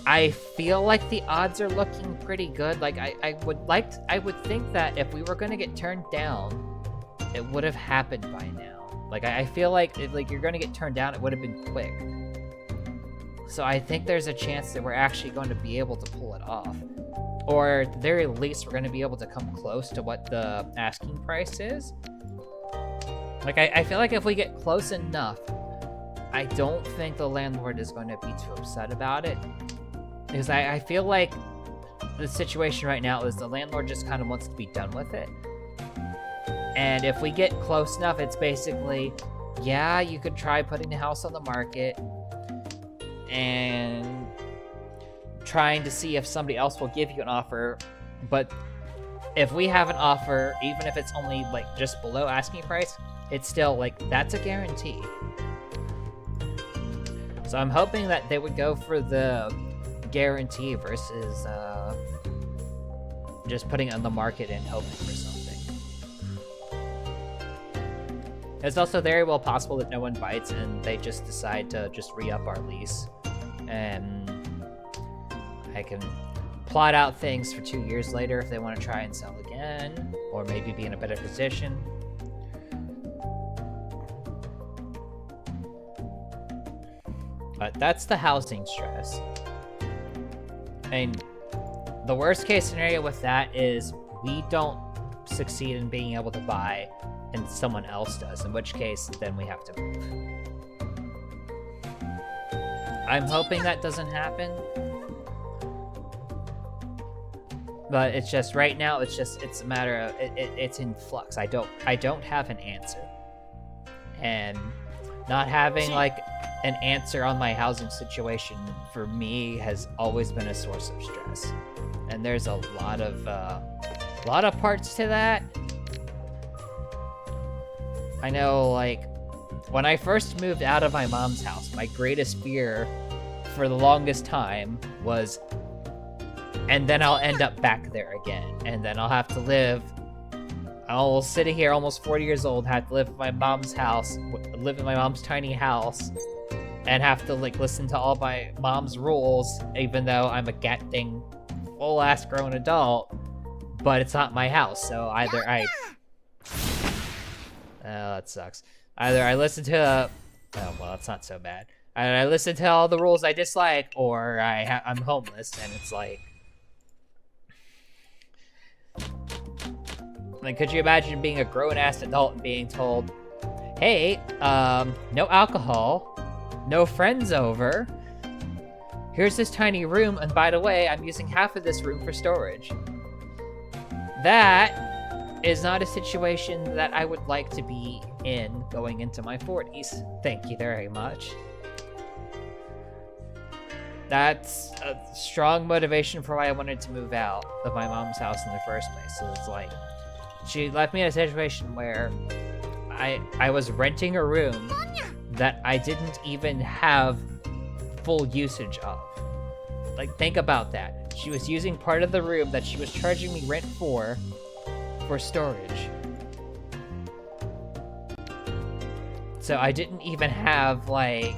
A: I feel like the odds are looking pretty good. Like, I would think that if we were gonna get turned down, it would have happened by now. Like, I feel like if you're gonna get turned down, it would have been quick. So I think there's a chance that we're actually going to be able to pull it off. Or at the very least, we're going to be able to come close to what the asking price is. Like, I feel like if we get close enough, I don't think the landlord is going to be too upset about it. Because I feel like the situation right now is the landlord just kind of wants to be done with it. And if we get close enough, it's basically, yeah, you could try putting the house on the market and trying to see if somebody else will give you an offer. But if we have an offer, even if it's only like just below asking price, it's still like, that's a guarantee. So I'm hoping that they would go for the guarantee versus just putting it on the market and hoping for something. It's also very well possible that no one bites and they just decide to just re-up our lease. And I can plot out things for 2 years later if they want to try and sell again, or maybe be in a better position. But that's the housing stress. And the worst case scenario with that is we don't succeed in being able to buy and someone else does, in which case then we have to move. I'm hoping that doesn't happen. But it's just right now it's a matter of it's in flux. I don't have an answer. And not having like an answer on my housing situation for me has always been a source of stress. And there's a lot of parts to that. I know, like, when I first moved out of my mom's house, my greatest fear for the longest time was, and then I'll end up back there again, and then I'll have to live. I'll sit here almost 40 years old, have to live in my mom's house, live in my mom's tiny house, and have to like listen to all my mom's rules, even though I'm a goddamn full-ass grown adult. But it's not my house, so either I. Oh, that sucks. Either I listen to. Oh well, it's not so bad. Either I listen to all the rules I dislike, or I'm homeless, and it's like. Like, could you imagine being a grown-ass adult and being told, hey, no alcohol, no friends over, here's this tiny room, and by the way, I'm using half of this room for storage. That is not a situation that I would like to be in going into my 40s. Thank you very much. That's a strong motivation for why I wanted to move out of my mom's house in the first place. So it's like, she left me in a situation where I was renting a room that I didn't even have full usage of. Like, think about that. She was using part of the room that she was charging me rent for storage. So I didn't even have, like...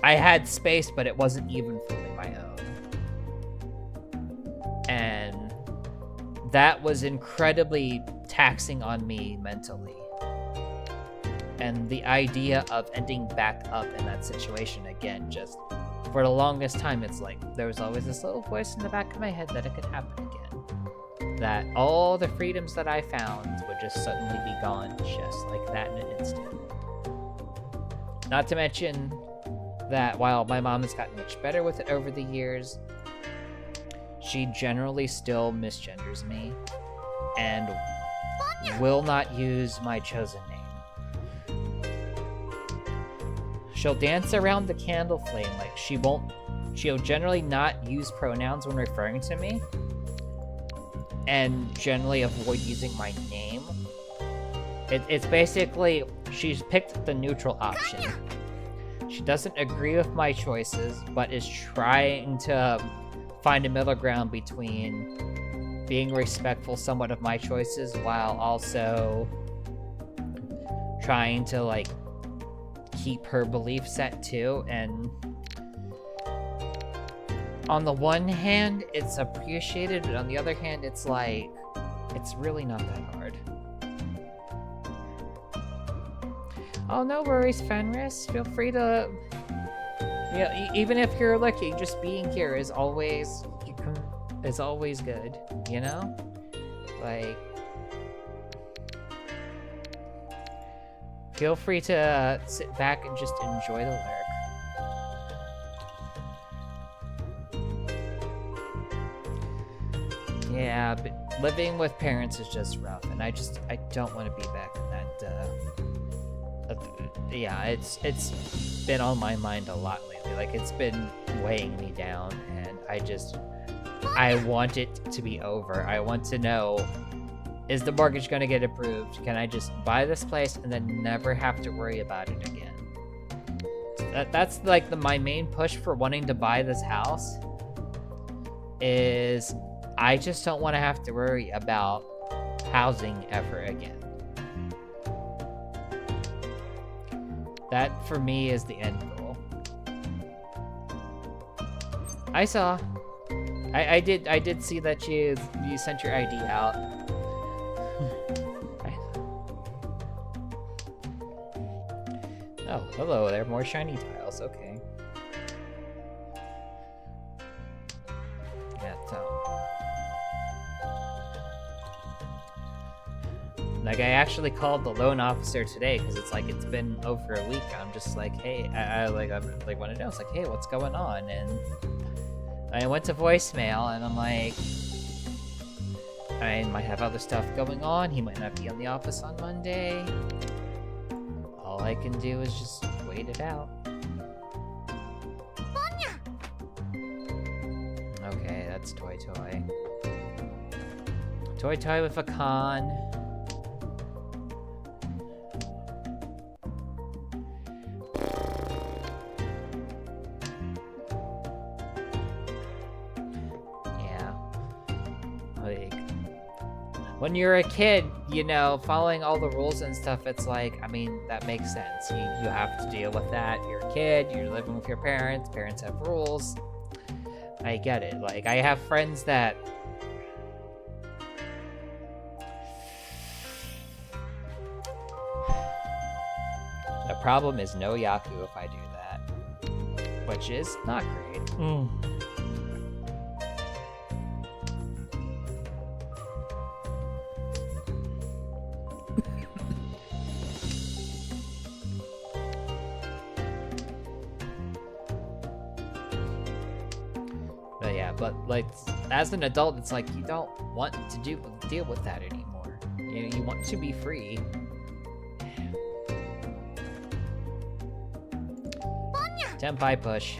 A: I had space, but it wasn't even fully my own. And that was incredibly taxing on me mentally. And the idea of ending back up in that situation again, just for the longest time, it's like there was always this little voice in the back of my head that it could happen again. That all the freedoms that I found would just suddenly be gone just like that in an instant. Not to mention that while my mom has gotten much better with it over the years, she generally still misgenders me and will not use my chosen name. She'll dance around the candle flame, like she'll generally not use pronouns when referring to me, and generally avoid using my name. It's basically, she's picked the neutral option. She doesn't agree with my choices, but is trying to find a middle ground between being respectful somewhat of my choices while also trying to, like, keep her belief set too. And on the one hand, it's appreciated, but on the other hand, it's like, it's really not that hard. Oh, no worries, Fenris. Feel free to... Yeah, even if you're looking, just being here is always... is always good, you know? Like... Feel free to sit back and just enjoy the lyric. Yeah, but living with parents is just rough, and I don't want to be back in that, yeah, it's been on my mind a lot lately. Like, it's been weighing me down, and I want it to be over. I want to know, is the mortgage going to get approved? Can I just buy this place and then never have to worry about it again? That's like my main push for wanting to buy this house, is I just don't want to have to worry about housing ever again. That, for me, is the end goal. I saw. I did see that you sent your ID out. Oh, hello there. More shiny tiles. Okay. Like, I actually called the loan officer today because it's like it's been over a week. I'm just like, hey, I want to know. It's like, hey, what's going on? And I went to voicemail, and I'm like, I might have other stuff going on. He might not be in the office on Monday. All I can do is just wait it out. Okay, that's Toy Toy. Toy Toy with a con. Yeah. Like, when you're a kid, you know, following all the rules and stuff, it's like, I mean, that makes sense. You have to deal with that. You're a kid, you're living with your parents have rules. I get it. Like, I have friends that... The problem is no Yaku if I do that. Which is not great. But yeah, but like, as an adult, it's like you don't want to deal with that anymore. You want to be free. Tenpai push.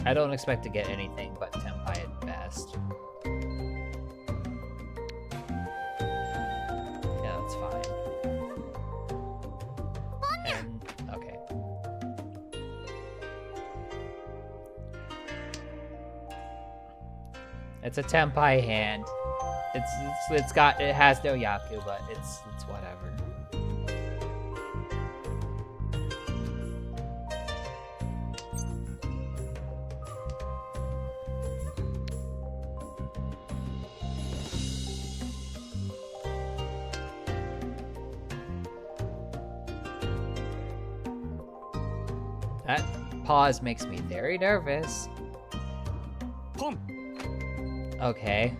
A: I don't expect to get anything but Tenpai at best. Yeah, that's fine. And, okay. It's a Tenpai hand. It has no Yaku, but it's whatever. That pause makes me very nervous.
C: Pump.
A: Okay.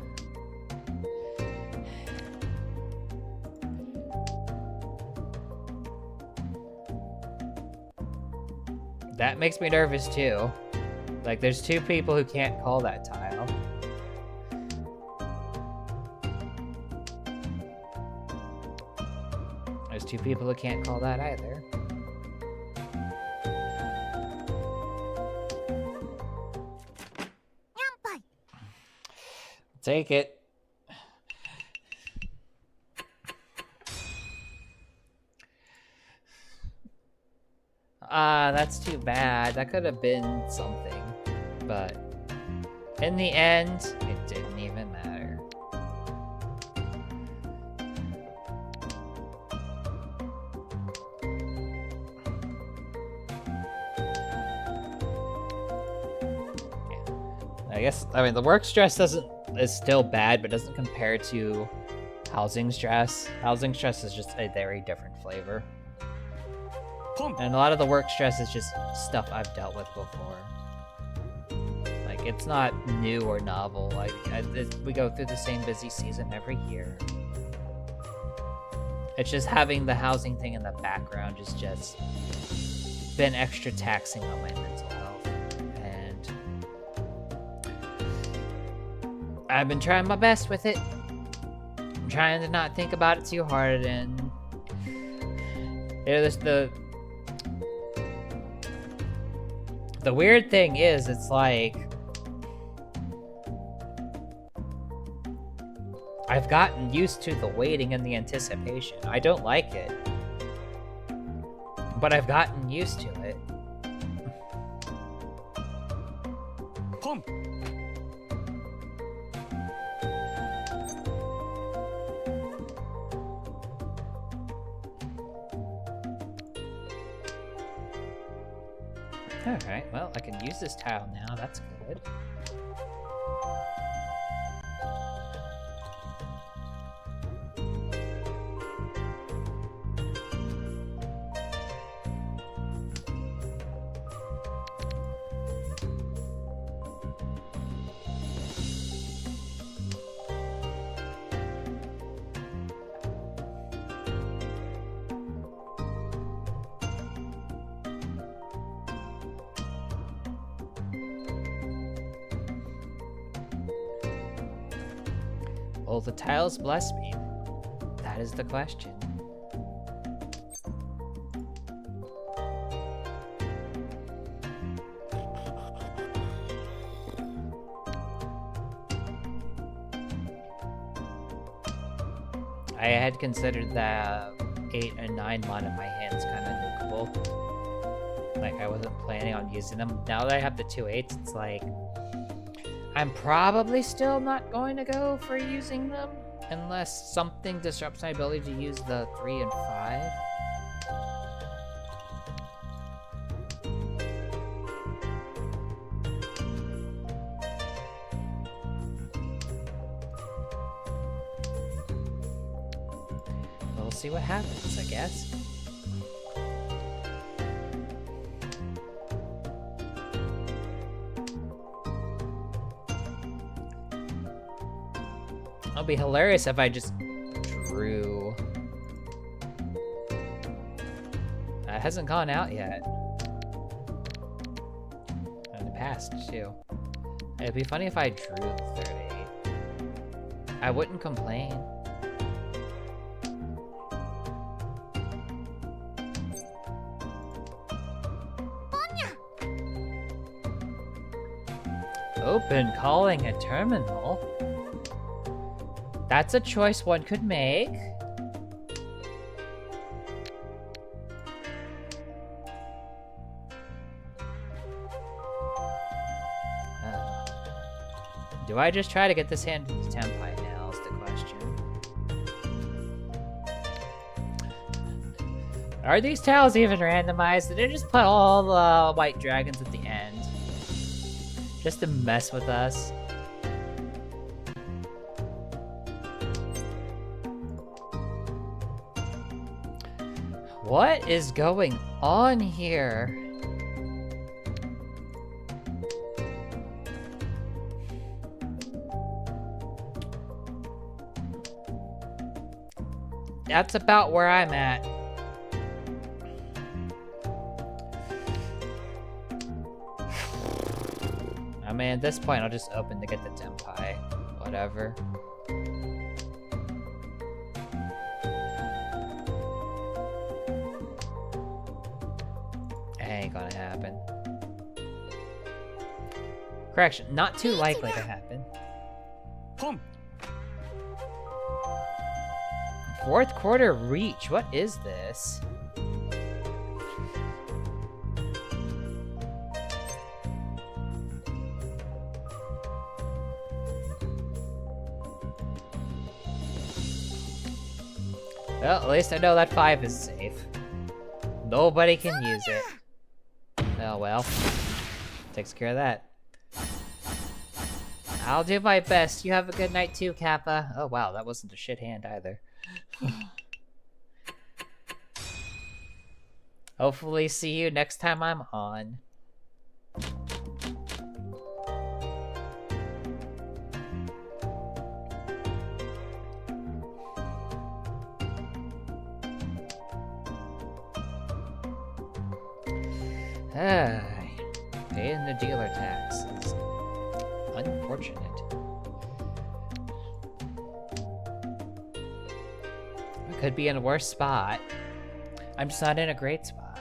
A: That makes me nervous too. Like, there's two people who can't call that tile. There's two people who can't call that either. Take it. That's too bad. That could have been something. But in the end, it didn't even matter. Yeah. I guess, I mean, the work stress is still bad, but doesn't compare to housing stress. Housing stress is just a very different flavor. And a lot of the work stress is just stuff I've dealt with before. Like, it's not new or novel. Like, we go through the same busy season every year. It's just having the housing thing in the background is just been extra taxing on my mental health. And I've been trying my best with it. I'm trying to not think about it too hard, and the weird thing is, it's like, I've gotten used to the waiting and the anticipation. I don't like it, but I've gotten used to it.
C: Pump.
A: Alright, well, I can use this tile now, that's good. Will the tiles bless me? That is the question. I had considered the 8 and 9 mon in my hands kind of nukeable. Like, I wasn't planning on using them. Now that I have the 2 8s, it's like... I'm probably still not going to go for using them. Unless something disrupts my ability to use the 3 and 5. We'll see what happens, I guess. It'll be hilarious if I just drew. It hasn't gone out yet. And it passed too. It'd be funny if I drew the 38. I wouldn't complain. Open calling a terminal? That's a choice one could make. Do I just try to get this hand into Tenpai now is the question. Are these tiles even randomized? Did they just put all the white dragons at the end? Just to mess with us? What is going on here? That's about where I'm at. I mean, at this point, I'll just open to get the Tenpai. Whatever. Ain't gonna happen. Correction, not too likely to happen.
C: Pump.
A: Fourth quarter reach, what is this? Well, at least I know that 5 is safe. Nobody can use it. Oh well. Takes care of that. I'll do my best. You have a good night too, Kappa. Oh wow, that wasn't a shit hand either. Hopefully see you next time I'm on. Paying the dealer tax is unfortunate. I could be in a worse spot. I'm just not in a great spot.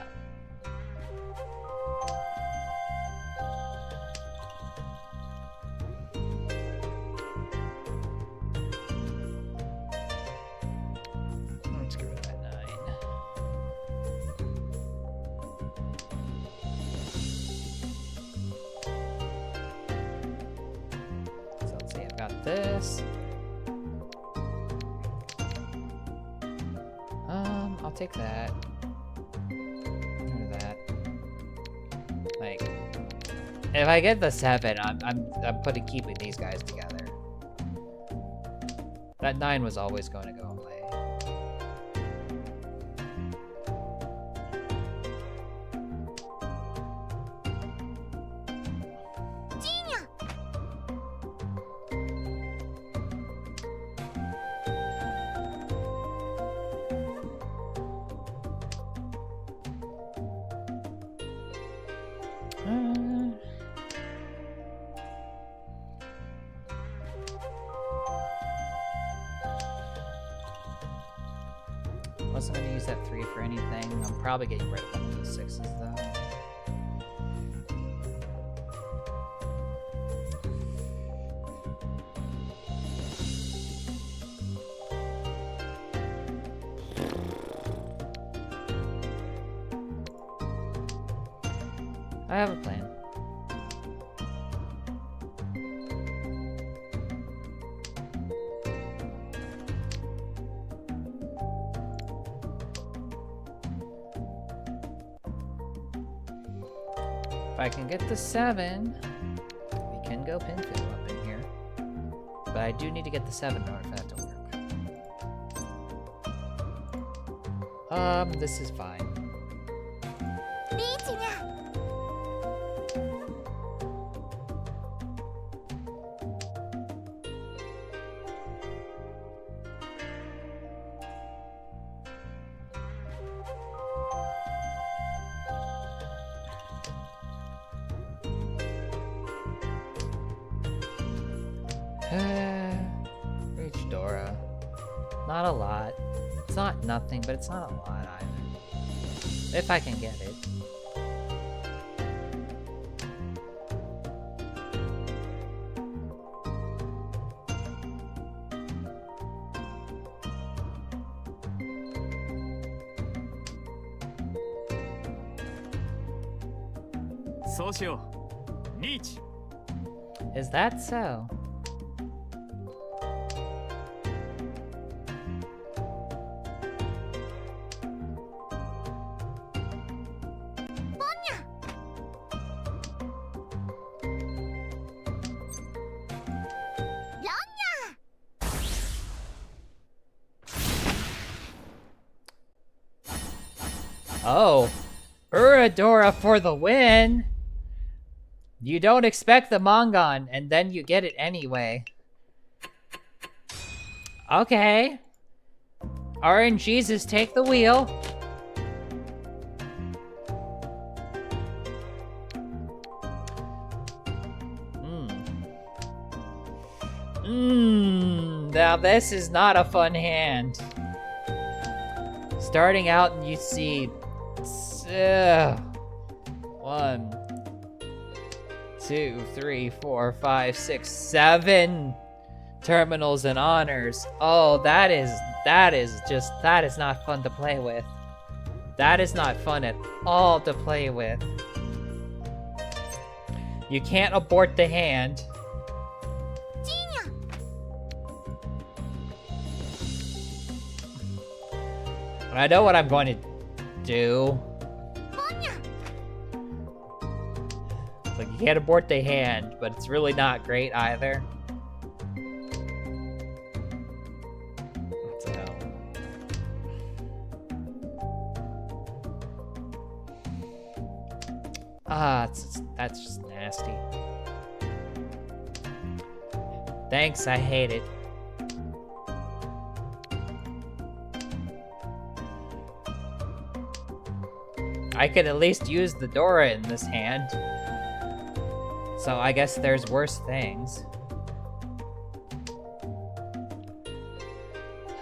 A: Let's get rid of that 9. So let's see, I've got this. I'll take that. Or that. Like, if I get the 7, I'm keeping these guys together. That 9 was always going to go away. wasn't going to use that 3 for anything. I'm probably getting rid of one of those 6s, though. I have a plan. If I can get the 7, we can go pinfield up in here. But I do need to get the 7 in order for that to work. This is fine.
B: リーチが
A: Reach Dora. Not a lot. It's not nothing, but it's not a lot either. If I can get it.
C: Reach.
A: Is that so? Oh, Uradora for the win! You don't expect the Mongon, and then you get it anyway. Okay. RNGesus, take the wheel. Now this is not a fun hand. Starting out and you see 1, 2, 3, 4, 5, 6, 7 terminals and honors. Oh, that is not fun to play with. That is not fun at all to play with. You can't abort the hand. I know what I'm going to do. Like, you can't abort the hand, but it's really not great either. What the hell? That's just nasty. Thanks, I hate it. I could at least use the Dora in this hand. So I guess there's worse things.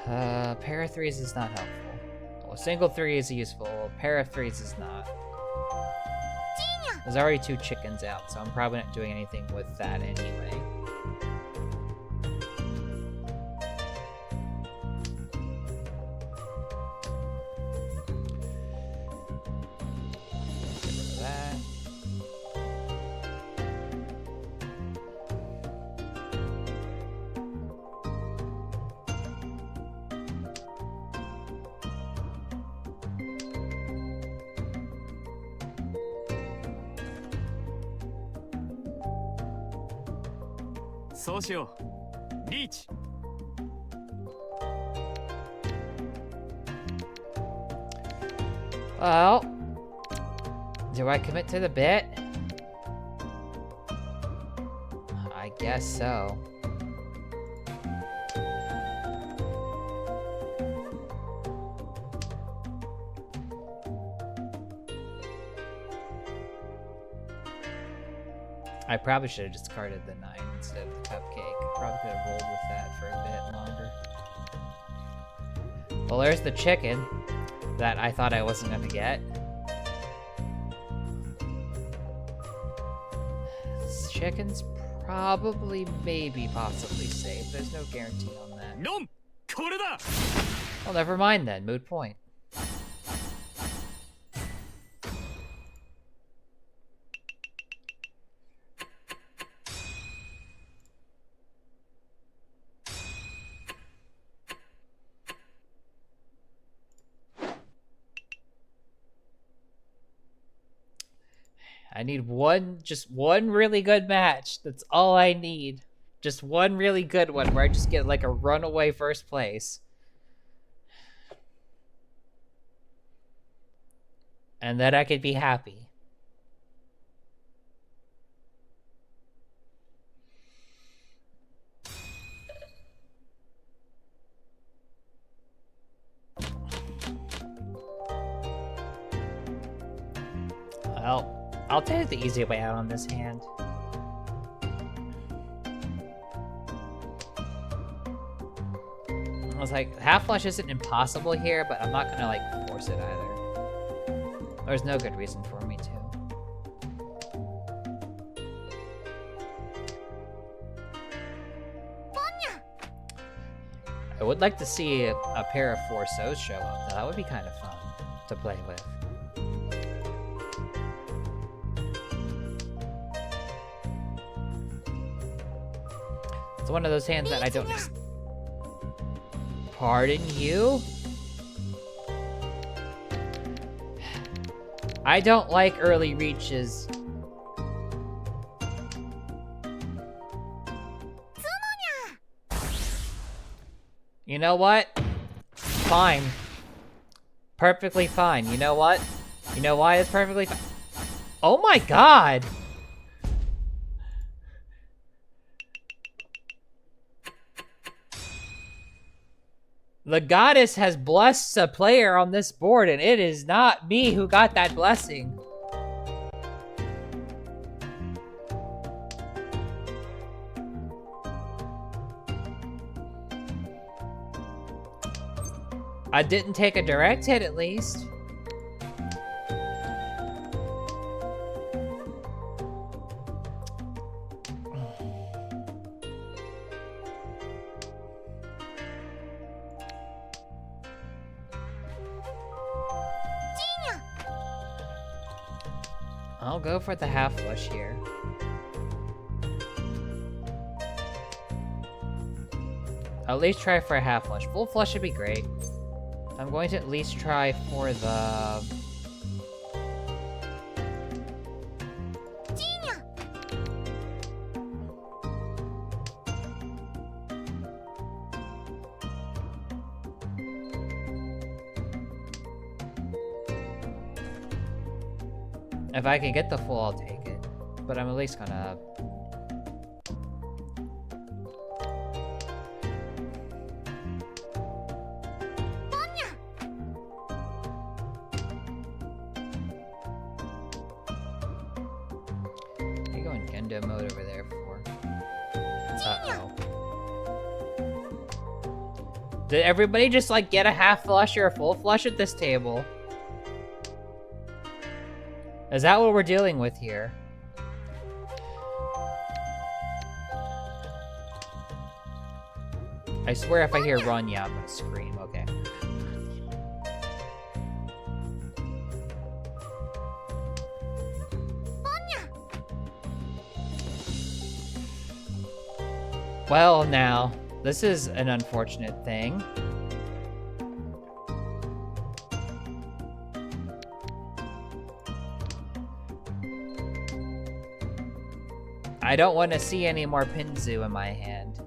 A: Pair of 3s is not helpful. Well, a single 3 is useful. A pair of 3s is not. There's already 2 chickens out, so I'm probably not doing anything with that anyway.
C: Reach.
A: Well, do I commit to the bit? I guess so. I probably should have discarded the 9 instead of the cupcake. Probably could have rolled with that for a bit longer. Well, there's the chicken. that I thought I wasn't gonna get. Chicken's probably, maybe, possibly safe. There's no guarantee on that.
C: 4これだ
A: Well, never mind then. Moot point. I need just one really good match. That's all I need. Just one really good one where I just get like a runaway first place. And then I could be happy. Well, I'll take the easy way out on this hand. I was like, half flush isn't impossible here, but I'm not gonna like force it either. There's no good reason for me to. I would like to see a pair of 4 So's show up, though. That would be kind of fun to play with. It's one of those hands that I don't... Pardon you? I don't like early reaches. You know what? Fine. Perfectly fine. You know what? You know why it's perfectly fine? Oh my god! The goddess has blessed a player on this board, and it is not me who got that blessing. I didn't take a direct hit, at least. I'll go for the half flush here. I'll at least try for a half flush. Full flush would be great. I'm going to at least try for the... If I can get the full, I'll take it. But I'm at least gonna... What are you going Gendo mode over there for? Uh-oh. Did everybody just, like, get a half flush or a full flush at this table? Is that what we're dealing with here? I swear if I hear run, yeah, I'm gonna scream, okay. Well, now, this is an unfortunate thing. I don't want to see any more Pinzu in my hand.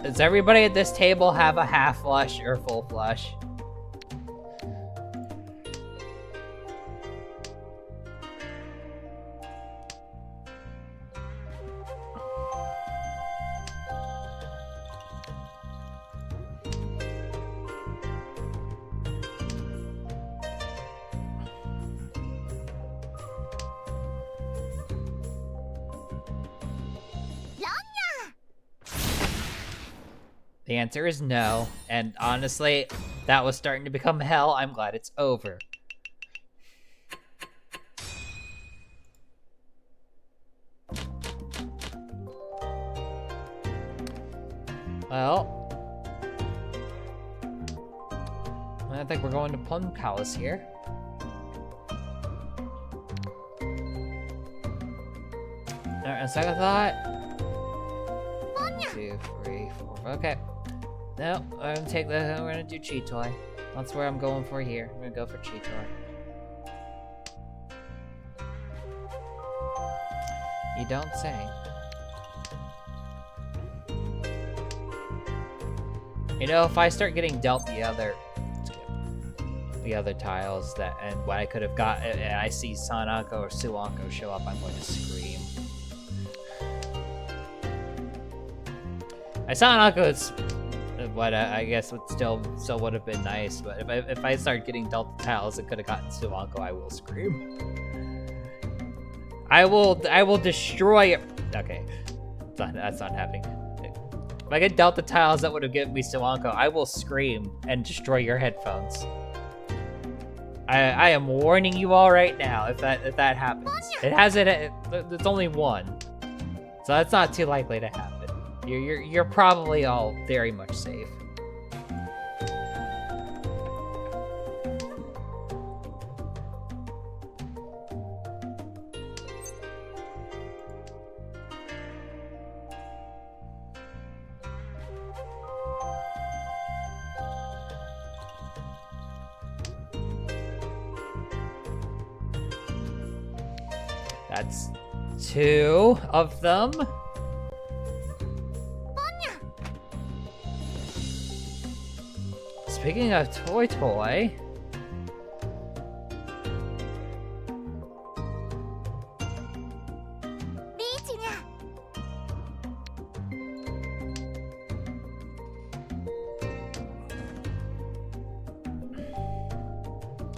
A: Does everybody at this table have a half flush or full flush? The answer is no, and honestly, that was starting to become hell. I'm glad it's over. Well, I think we're going to Plum Palace here. Alright, second thought. 2, 3, 4. Okay. No, I'm gonna take the. We're gonna do Cheat Toy. That's where I'm going for here. I'm gonna go for Cheat Toy. You don't say. You know, if I start getting dealt the other tiles that, and what I could have got, and I see Sanako or Suanko show up, I'm going to scream. Sanako is what I guess would still would have been nice, but if I start getting dealt the tiles and could have gotten Suanko, I will scream. I will destroy it. Okay, that's not happening. If I get dealt the tiles that would have given me Suanko, I will scream and destroy your headphones. I am warning you all right now. If that happens, it hasn't. It's only one, so that's not too likely to happen. You're probably all very much safe. That's 2 of them. Speaking of Toy,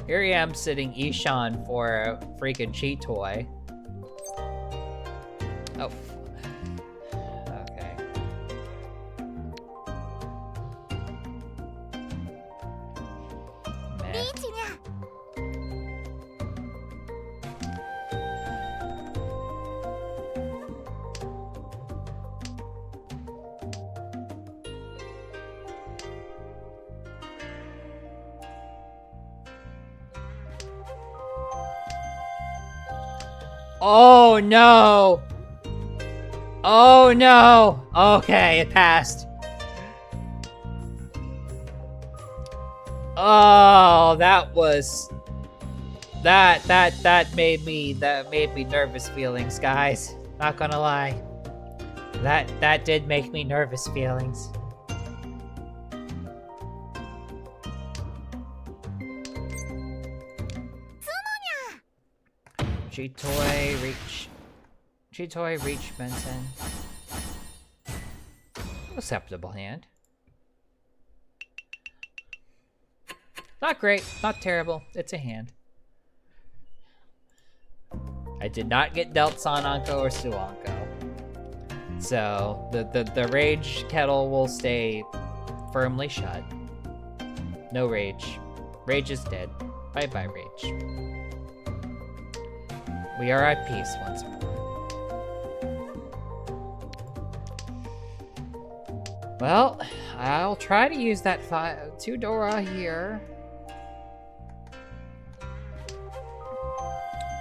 A: here I am sitting Ishan for a freaking Cheat Toy. Oh. Okay. Meh. Oh no! Oh no! Okay, it passed. Oh, that was that made me nervous feelings, guys. Not gonna lie. That did make me nervous feelings. Cheat Toy, reach. Cheat Toy, reach, Benson. Acceptable hand. Not great, not terrible. It's a hand. I did not get dealt Sanako or Suanko. So the rage kettle will stay firmly shut. No rage. Rage is dead. Bye-bye, rage. We are at peace once more. Well, I'll try to use that 2-Dora here.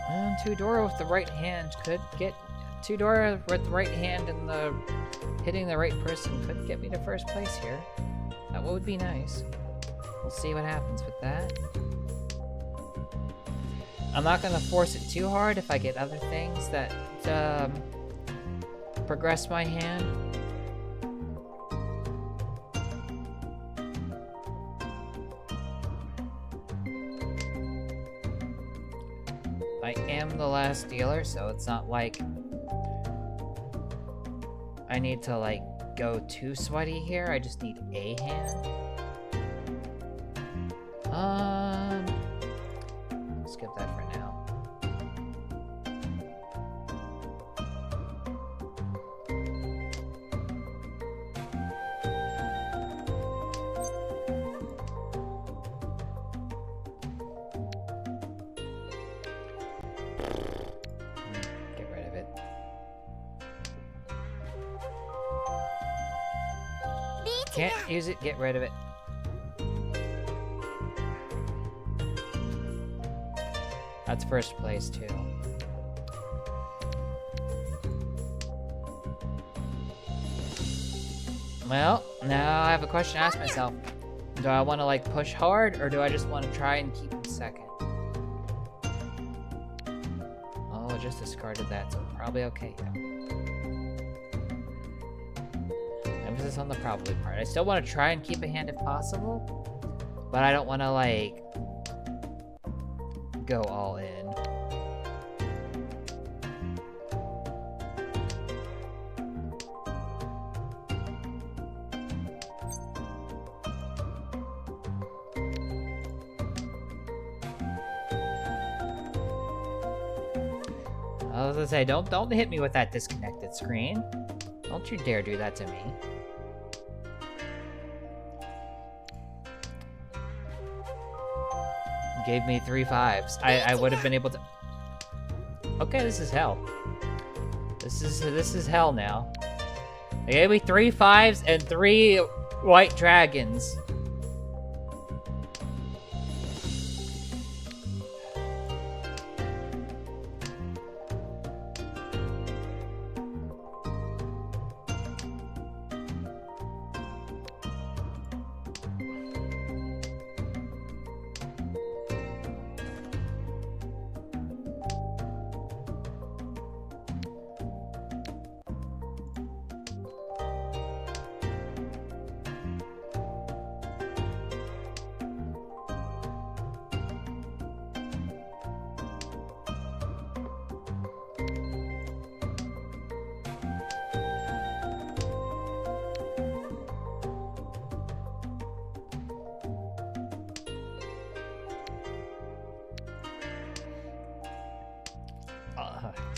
A: And 2-Dora with the right hand could get... 2-Dora with the right hand and the hitting the right person could get me to first place here. That would be nice. We'll see what happens with that. I'm not gonna force it too hard if I get other things that progress my hand. I am the last dealer, so it's not like I need to like go too sweaty here. I just need a hand. Skip that for now. can't use it, get rid of it. That's first place, too. Well, now I have a question to ask myself. Do I want to, like, push hard, or do I just want to try and keep him second? Oh, I just discarded that, so probably okay, yeah. Emphasis on the probably part. I still want to try and keep a hand if possible, but I don't want to, like, go all in. I was gonna say, don't hit me with that disconnected screen. Don't you dare do that to me. Gave me 3 5s. I would have been able to. Okay, this is hell. This is hell now. They gave me 3 5s and 3 white dragons.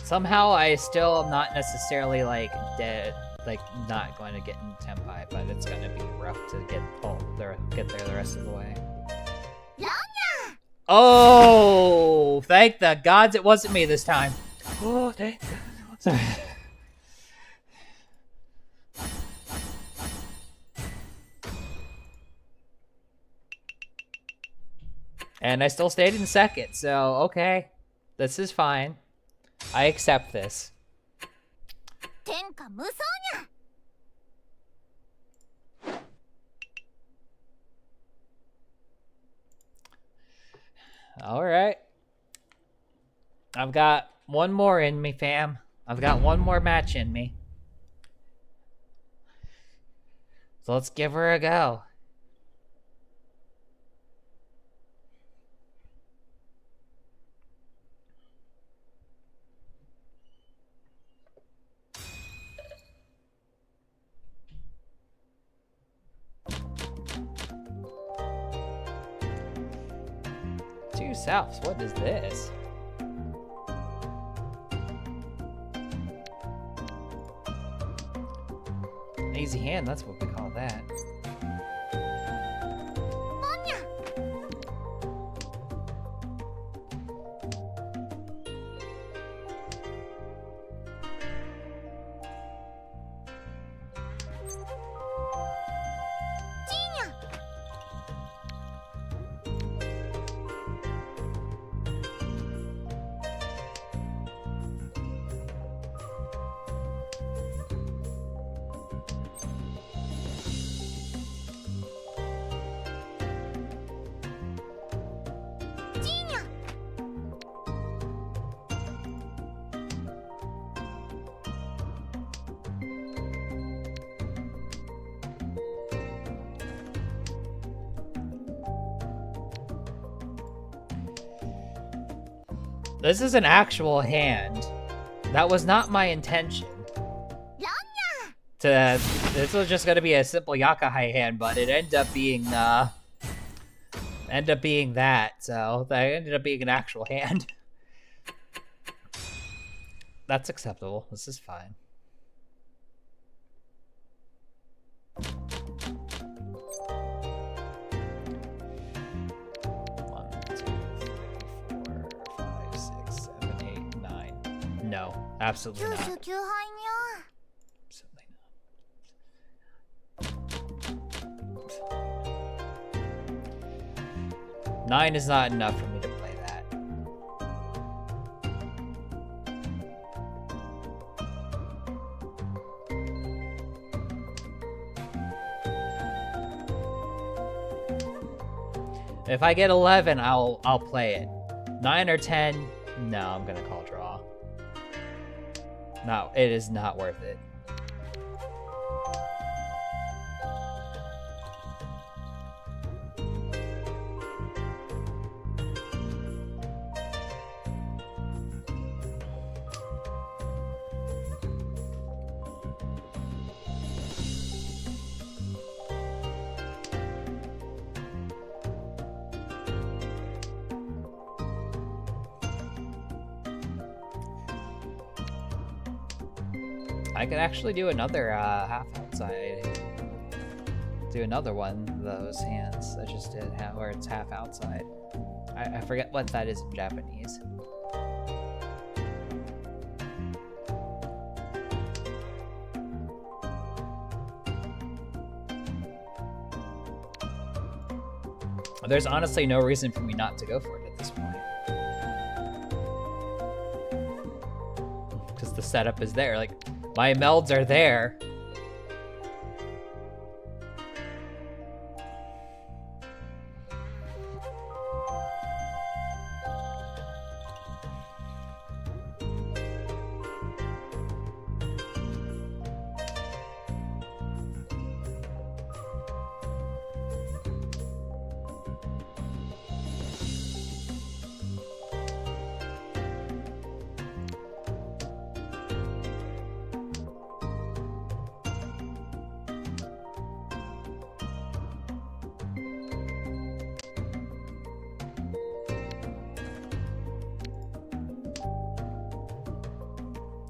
A: Somehow I still am not necessarily like dead, like not going to get in Tenpai, but it's gonna be rough to get there the rest of the way. Oh, thank the gods it wasn't me this time. Oh, thank God. Sorry. And I still stayed in second, so okay. This is fine. I accept this. Alright. I've got one more in me, fam. I've got one more match in me. So let's give her a go. Souths, what is this? Easy hand, that's what we call that. This is an actual hand. That was not my intention. This was just gonna be a simple Yakahai hand, but it ended up being that. So that ended up being an actual hand. That's acceptable. This is fine. No, absolutely not. Absolutely not. 9 is not enough for me to play that. If I get 11, I'll play it. 9 or 10, no, I'm gonna call draw. No, it is not worth it. I could actually do another half outside. Do another one of those hands I just did, where it's half outside. I forget what that is in Japanese. There's honestly no reason for me not to go for it at this point. Because the setup is there. Like, my melds are there.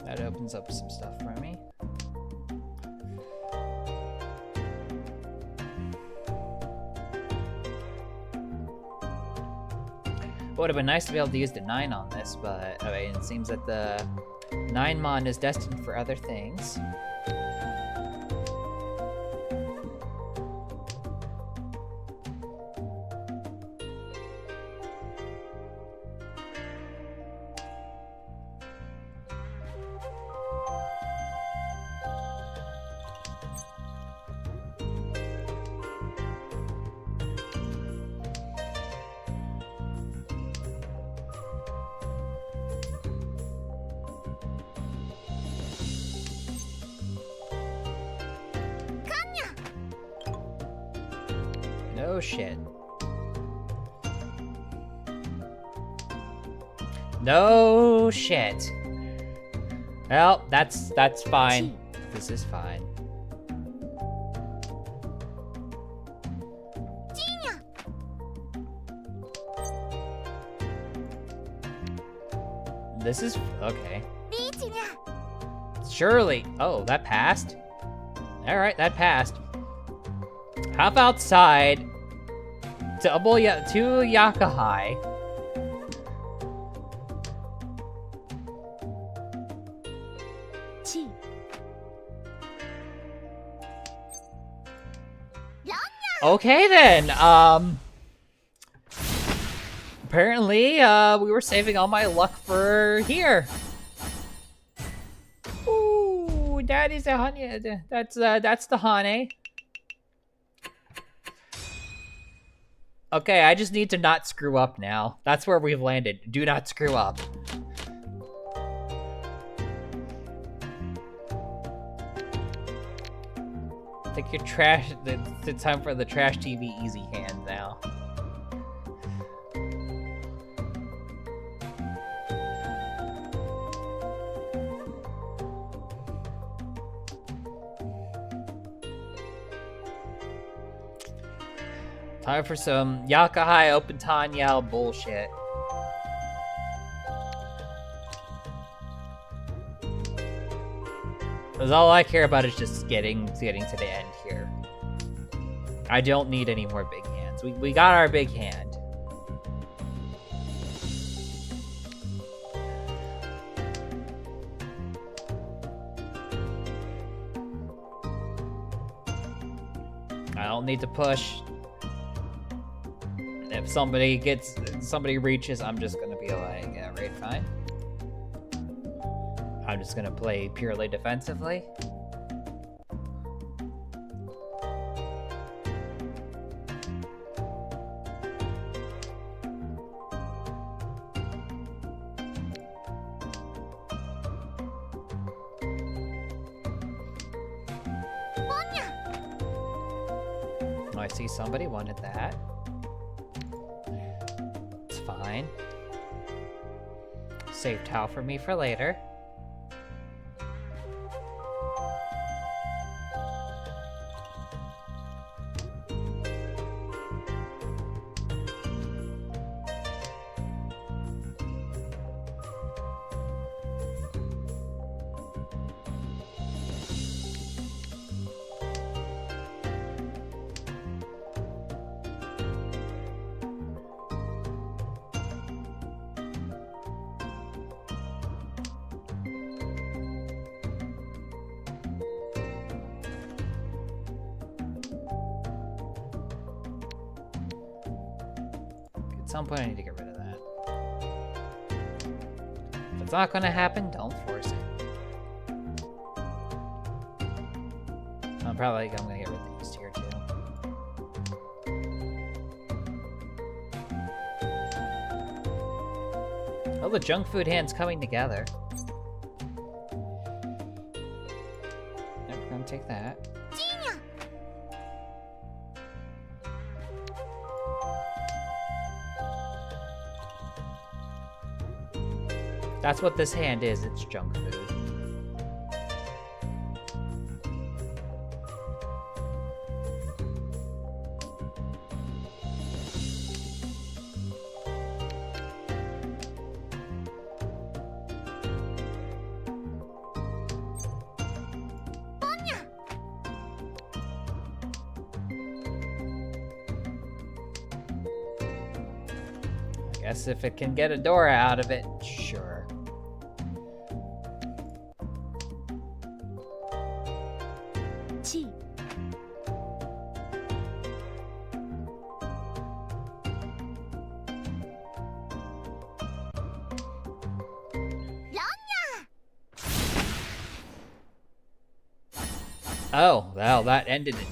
A: That opens up some stuff for me. It would have been nice to be able to use the 9 on this, but I mean, it seems that the 9mon is destined for other things. No shit. No shit. Well, that's fine. This is fine. This is okay. Surely. Oh, that passed? Alright, that passed. Half outside. Double two Yakuhai. Okay then. Apparently, we were saving all my luck for here. Ooh, that is a honey. That's the Hane. Okay, I just need to not screw up now. That's where we've landed. Do not screw up. I think you're trash. It's time for the Trash TV easy hand now. Time for some Yakuhai Open Tanyao bullshit. Because all I care about is just getting to the end here. I don't need any more big hands. We got our big hand. I don't need to push. if somebody reaches, I'm just gonna be like, yeah, right, fine. I'm just gonna play purely defensively. Oh, I see somebody wanted that. It's fine. Save Tao for me for later. At some point I need to get rid of that. If it's not gonna happen, don't force it. I'm gonna get rid of these here too. Oh, the junk food hand's coming together. Yep, we're gonna take that. That's what this hand is, it's junk food. I guess if it can get a Dora out of it, sure. Oh, well, that ended it.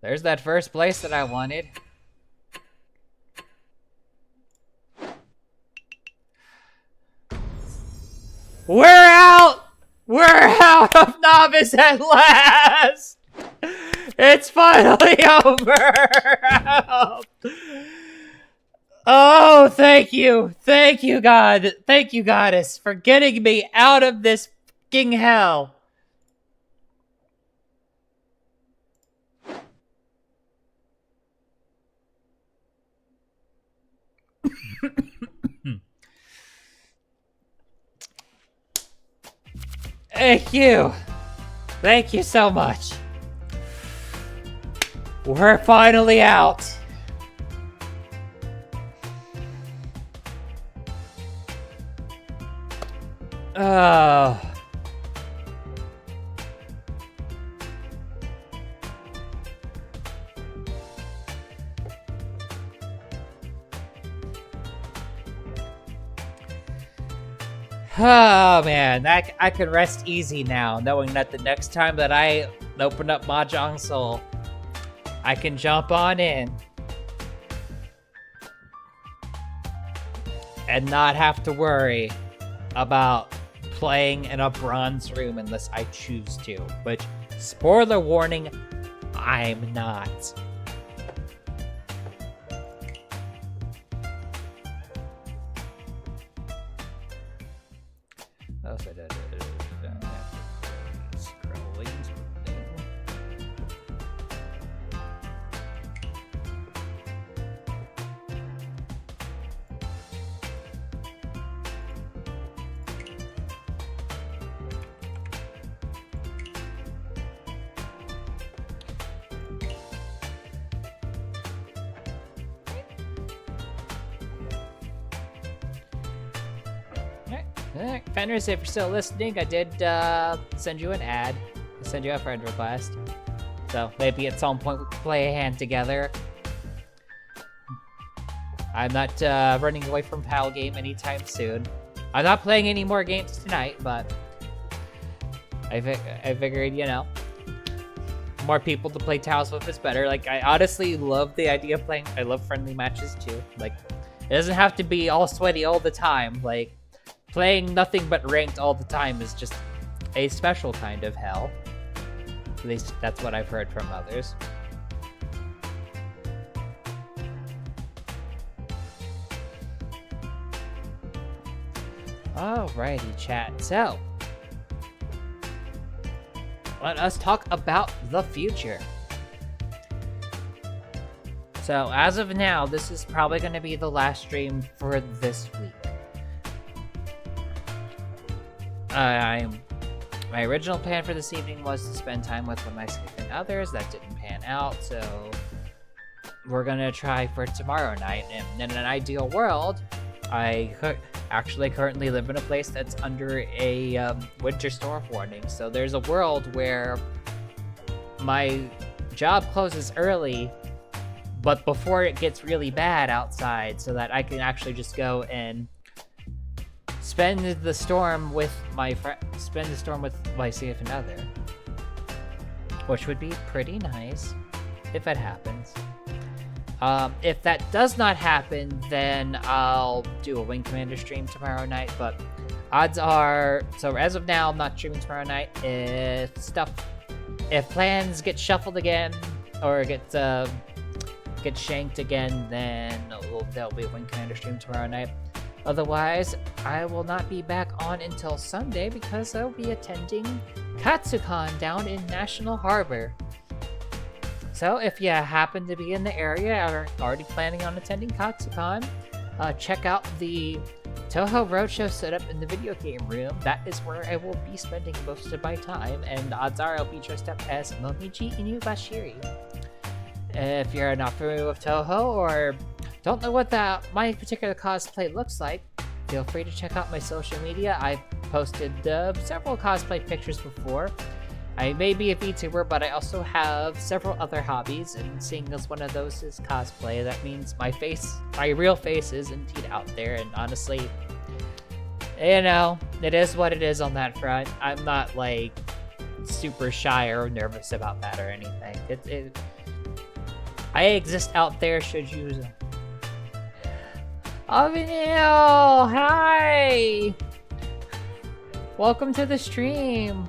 A: There's that first place that I wanted. We're out! We're out of Novice at last! It's finally over! Oh, thank you. Thank you, God. Thank you, Goddess, for getting me out of this fucking hell. Thank you. Thank you so much. We're finally out. Oh. Oh man, I can rest easy now, knowing that the next time that I open up Mahjong Soul, I can jump on in and not have to worry about playing in a bronze room unless I choose to. Which, spoiler warning, I'm not. Oh, so scrolling. Fenris, if you're still listening, I did send you an ad. Send you a friend request. So maybe at some point we can play a hand together. I'm not running away from Pal Game anytime soon. I'm not playing any more games tonight, but I figured, you know, more people to play Towels with is better. Like, I honestly love the idea of playing. I love friendly matches too. Like, it doesn't have to be all sweaty all the time. Like, playing nothing but ranked all the time is just a special kind of hell. At least that's what I've heard from others. Alrighty, chat. So, let us talk about the future. So, as of now, this is probably going to be the last stream for this week. My original plan for this evening was to spend time with my significant others. That didn't pan out, so we're gonna try for tomorrow night. And in an ideal world, I actually currently live in a place that's under a winter storm warning. So there's a world where my job closes early, but before it gets really bad outside, so that I can actually just go and spend the storm with my significant other, which would be pretty nice if it happens. If that does not happen, then I'll do a Wing Commander stream tomorrow night, but odds are, so as of now, I'm not streaming tomorrow night. If plans get shuffled again, or get shanked again, then there'll be a Wing Commander stream tomorrow night. Otherwise, I will not be back on until Sunday because I'll be attending Katsucon down in National Harbor. So if you happen to be in the area or already planning on attending Katsucon, check out the Toho Roadshow setup in the video game room. That is where I will be spending most of my time, and odds are I'll be dressed up as Momiji Inubashiri. If you're not familiar with Toho or don't know what my particular cosplay looks like, feel free to check out my social media. I've posted several cosplay pictures before. I may be a VTuber, but I also have several other hobbies, and seeing as one of those is cosplay, that means my real face is indeed out there, and honestly, you know, it is what it is on that front. I'm not, like, super shy or nervous about that or anything. I exist out there should you... Avenil! Hi! Welcome to the stream!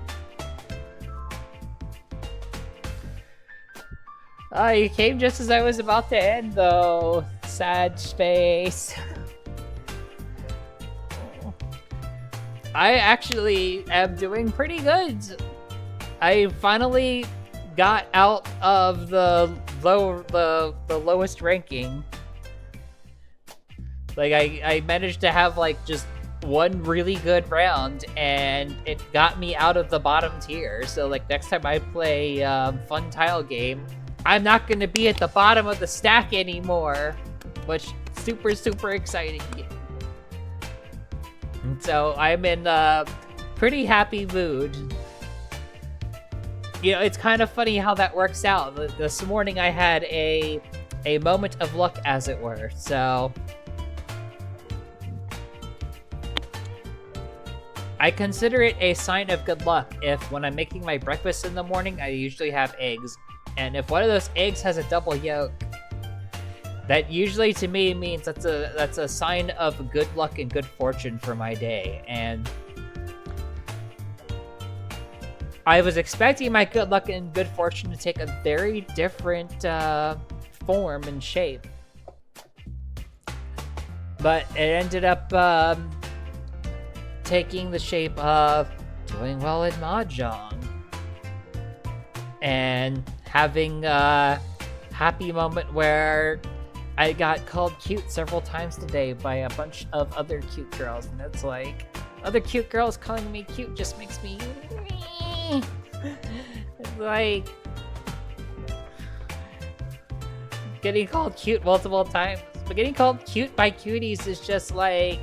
A: Oh, you came just as I was about to end, though. Sad space. I actually am doing pretty good. I finally got out of the lowest ranking. Like, I managed to have, like, just one really good round, and it got me out of the bottom tier. So, like, next time I play Fun Tile Game, I'm not going to be at the bottom of the stack anymore, which super, super exciting. So I'm in a pretty happy mood. You know, it's kind of funny how that works out. This morning I had a moment of luck, as it were. So I consider it a sign of good luck if when I'm making my breakfast in the morning, I usually have eggs. And if one of those eggs has a double yolk, that usually to me means that's a sign of good luck and good fortune for my day. And I was expecting my good luck and good fortune to take a very different form and shape. But it ended up taking the shape of doing well in Mahjong. And having a happy moment where I got called cute several times today by a bunch of other cute girls. And it's like, other cute girls calling me cute just makes me... It's like... getting called cute multiple times. But getting called cute by cuties is just like...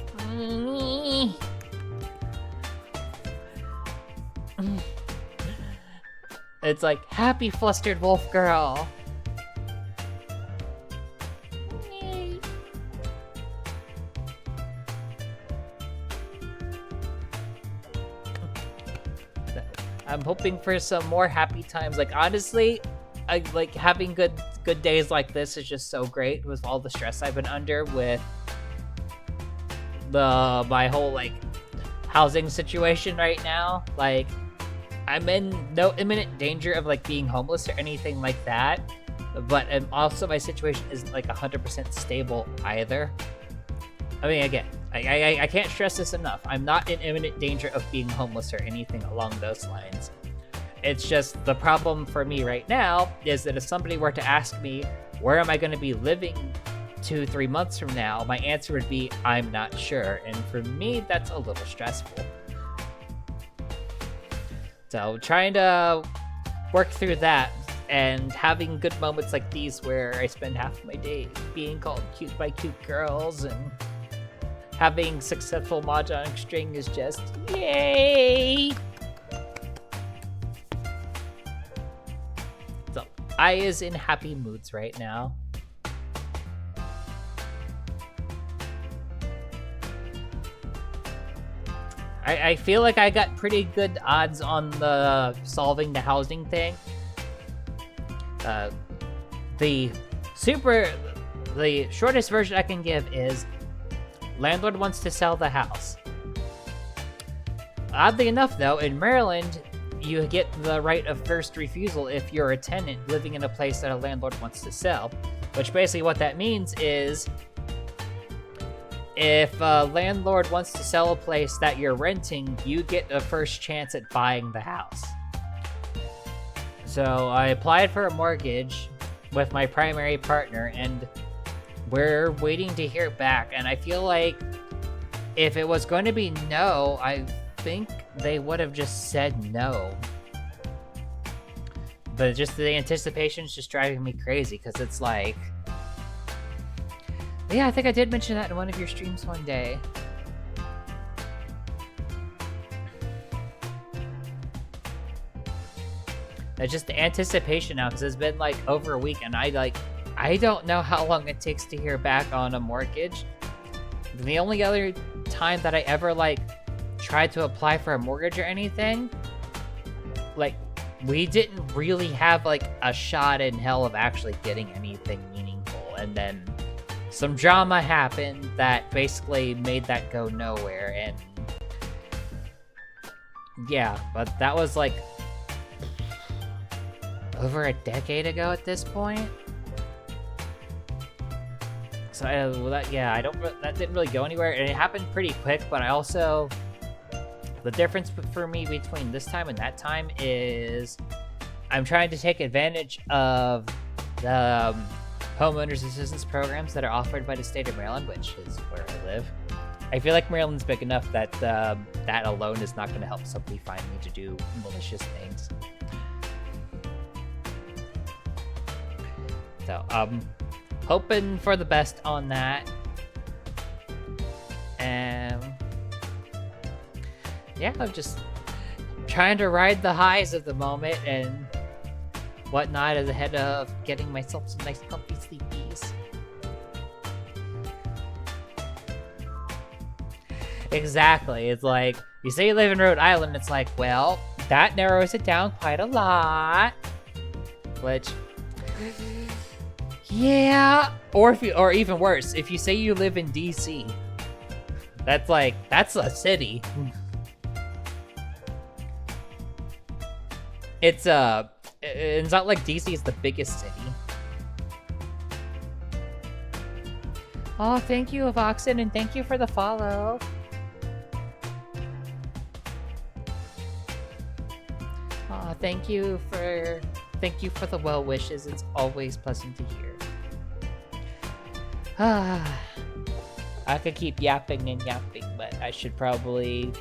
A: It's like, happy flustered wolf girl.
B: Yay.
A: I'm hoping for some more happy times. Like, honestly, I like having good days like this is just so great with all the stress I've been under with my whole like housing situation right now. Like, I'm in no imminent danger of like being homeless or anything like that, but also my situation isn't like 100% stable either. I mean, again, I can't stress this enough. I'm not in imminent danger of being homeless or anything along those lines. It's just the problem for me right now is that if somebody were to ask me, where am I going to be living 2-3 months from now, my answer would be, I'm not sure. And for me, that's a little stressful. So trying to work through that and having good moments like these where I spend half of my day being called cute by cute girls and having successful mahjong string is just yay! So I is in happy moods right now. I feel like I got pretty good odds on the solving the housing thing. The shortest version I can give is landlord wants to sell the house. Oddly enough, though, in Maryland, you get the right of first refusal if you're a tenant living in a place that a landlord wants to sell. Which basically what that means is, if a landlord wants to sell a place that you're renting, you get a first chance at buying the house. So I applied for a mortgage with my primary partner, and we're waiting to hear back. And I feel like if it was going to be no, I think they would have just said no. But just the anticipation is just driving me crazy, because it's like... Yeah, I think I did mention that in one of your streams one day. It's just the anticipation now, because it's been like over a week, and I don't know how long it takes to hear back on a mortgage. The only other time that I ever like tried to apply for a mortgage or anything, like, we didn't really have like a shot in hell of actually getting anything meaningful, and then some drama happened that basically made that go nowhere. And yeah, but that was like over a decade ago at this point. So that didn't really go anywhere, and it happened pretty quick. But I also, the difference for me between this time and that time is I'm trying to take advantage of the homeowners assistance programs that are offered by the state of Maryland, which is where I live. I feel like Maryland's big enough that that alone is not going to help somebody find me to do malicious things. So, hoping for the best on that. And yeah, I'm just trying to ride the highs of the moment and whatnot as ahead of getting myself some nice comfy sleepies. Exactly. It's like, you say you live in Rhode Island, it's like, well, that narrows it down quite a lot. Which, yeah. Or even worse, if you say you live in DC, that's a city. It's not like DC is the biggest city. Oh, thank you, Voxen, and thank you for the follow. Oh, thank you for the well wishes. It's always pleasant to hear. I could keep yapping and yapping, but I should probably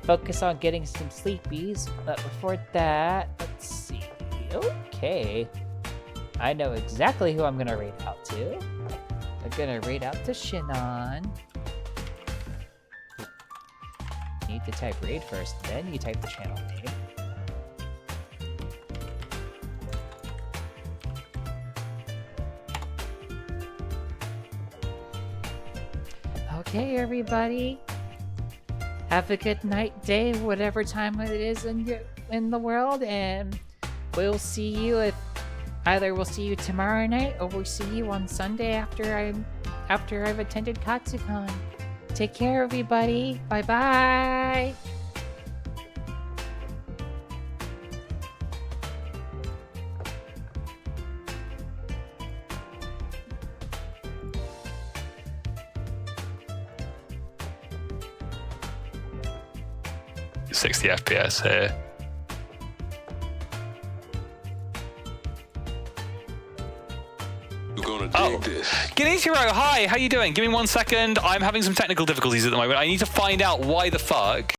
A: focus on getting some sleepies. But before that, let's see. Okay. I know exactly who I'm gonna raid out to. I'm gonna raid out to Shinon. You need to type raid first, then you type the channel name. Okay, everybody. Have a good night, day, whatever time it is in the world, and we'll see you either we'll see you tomorrow night or we'll see you on Sunday after I've attended Katsucon. Take care, everybody. Bye bye.
D: It's 60 FPS here.
E: You're gonna dig this.
D: Genichiro, hi, how you doing? Give me 1 second. I'm having some technical difficulties at the moment. I need to find out why the fuck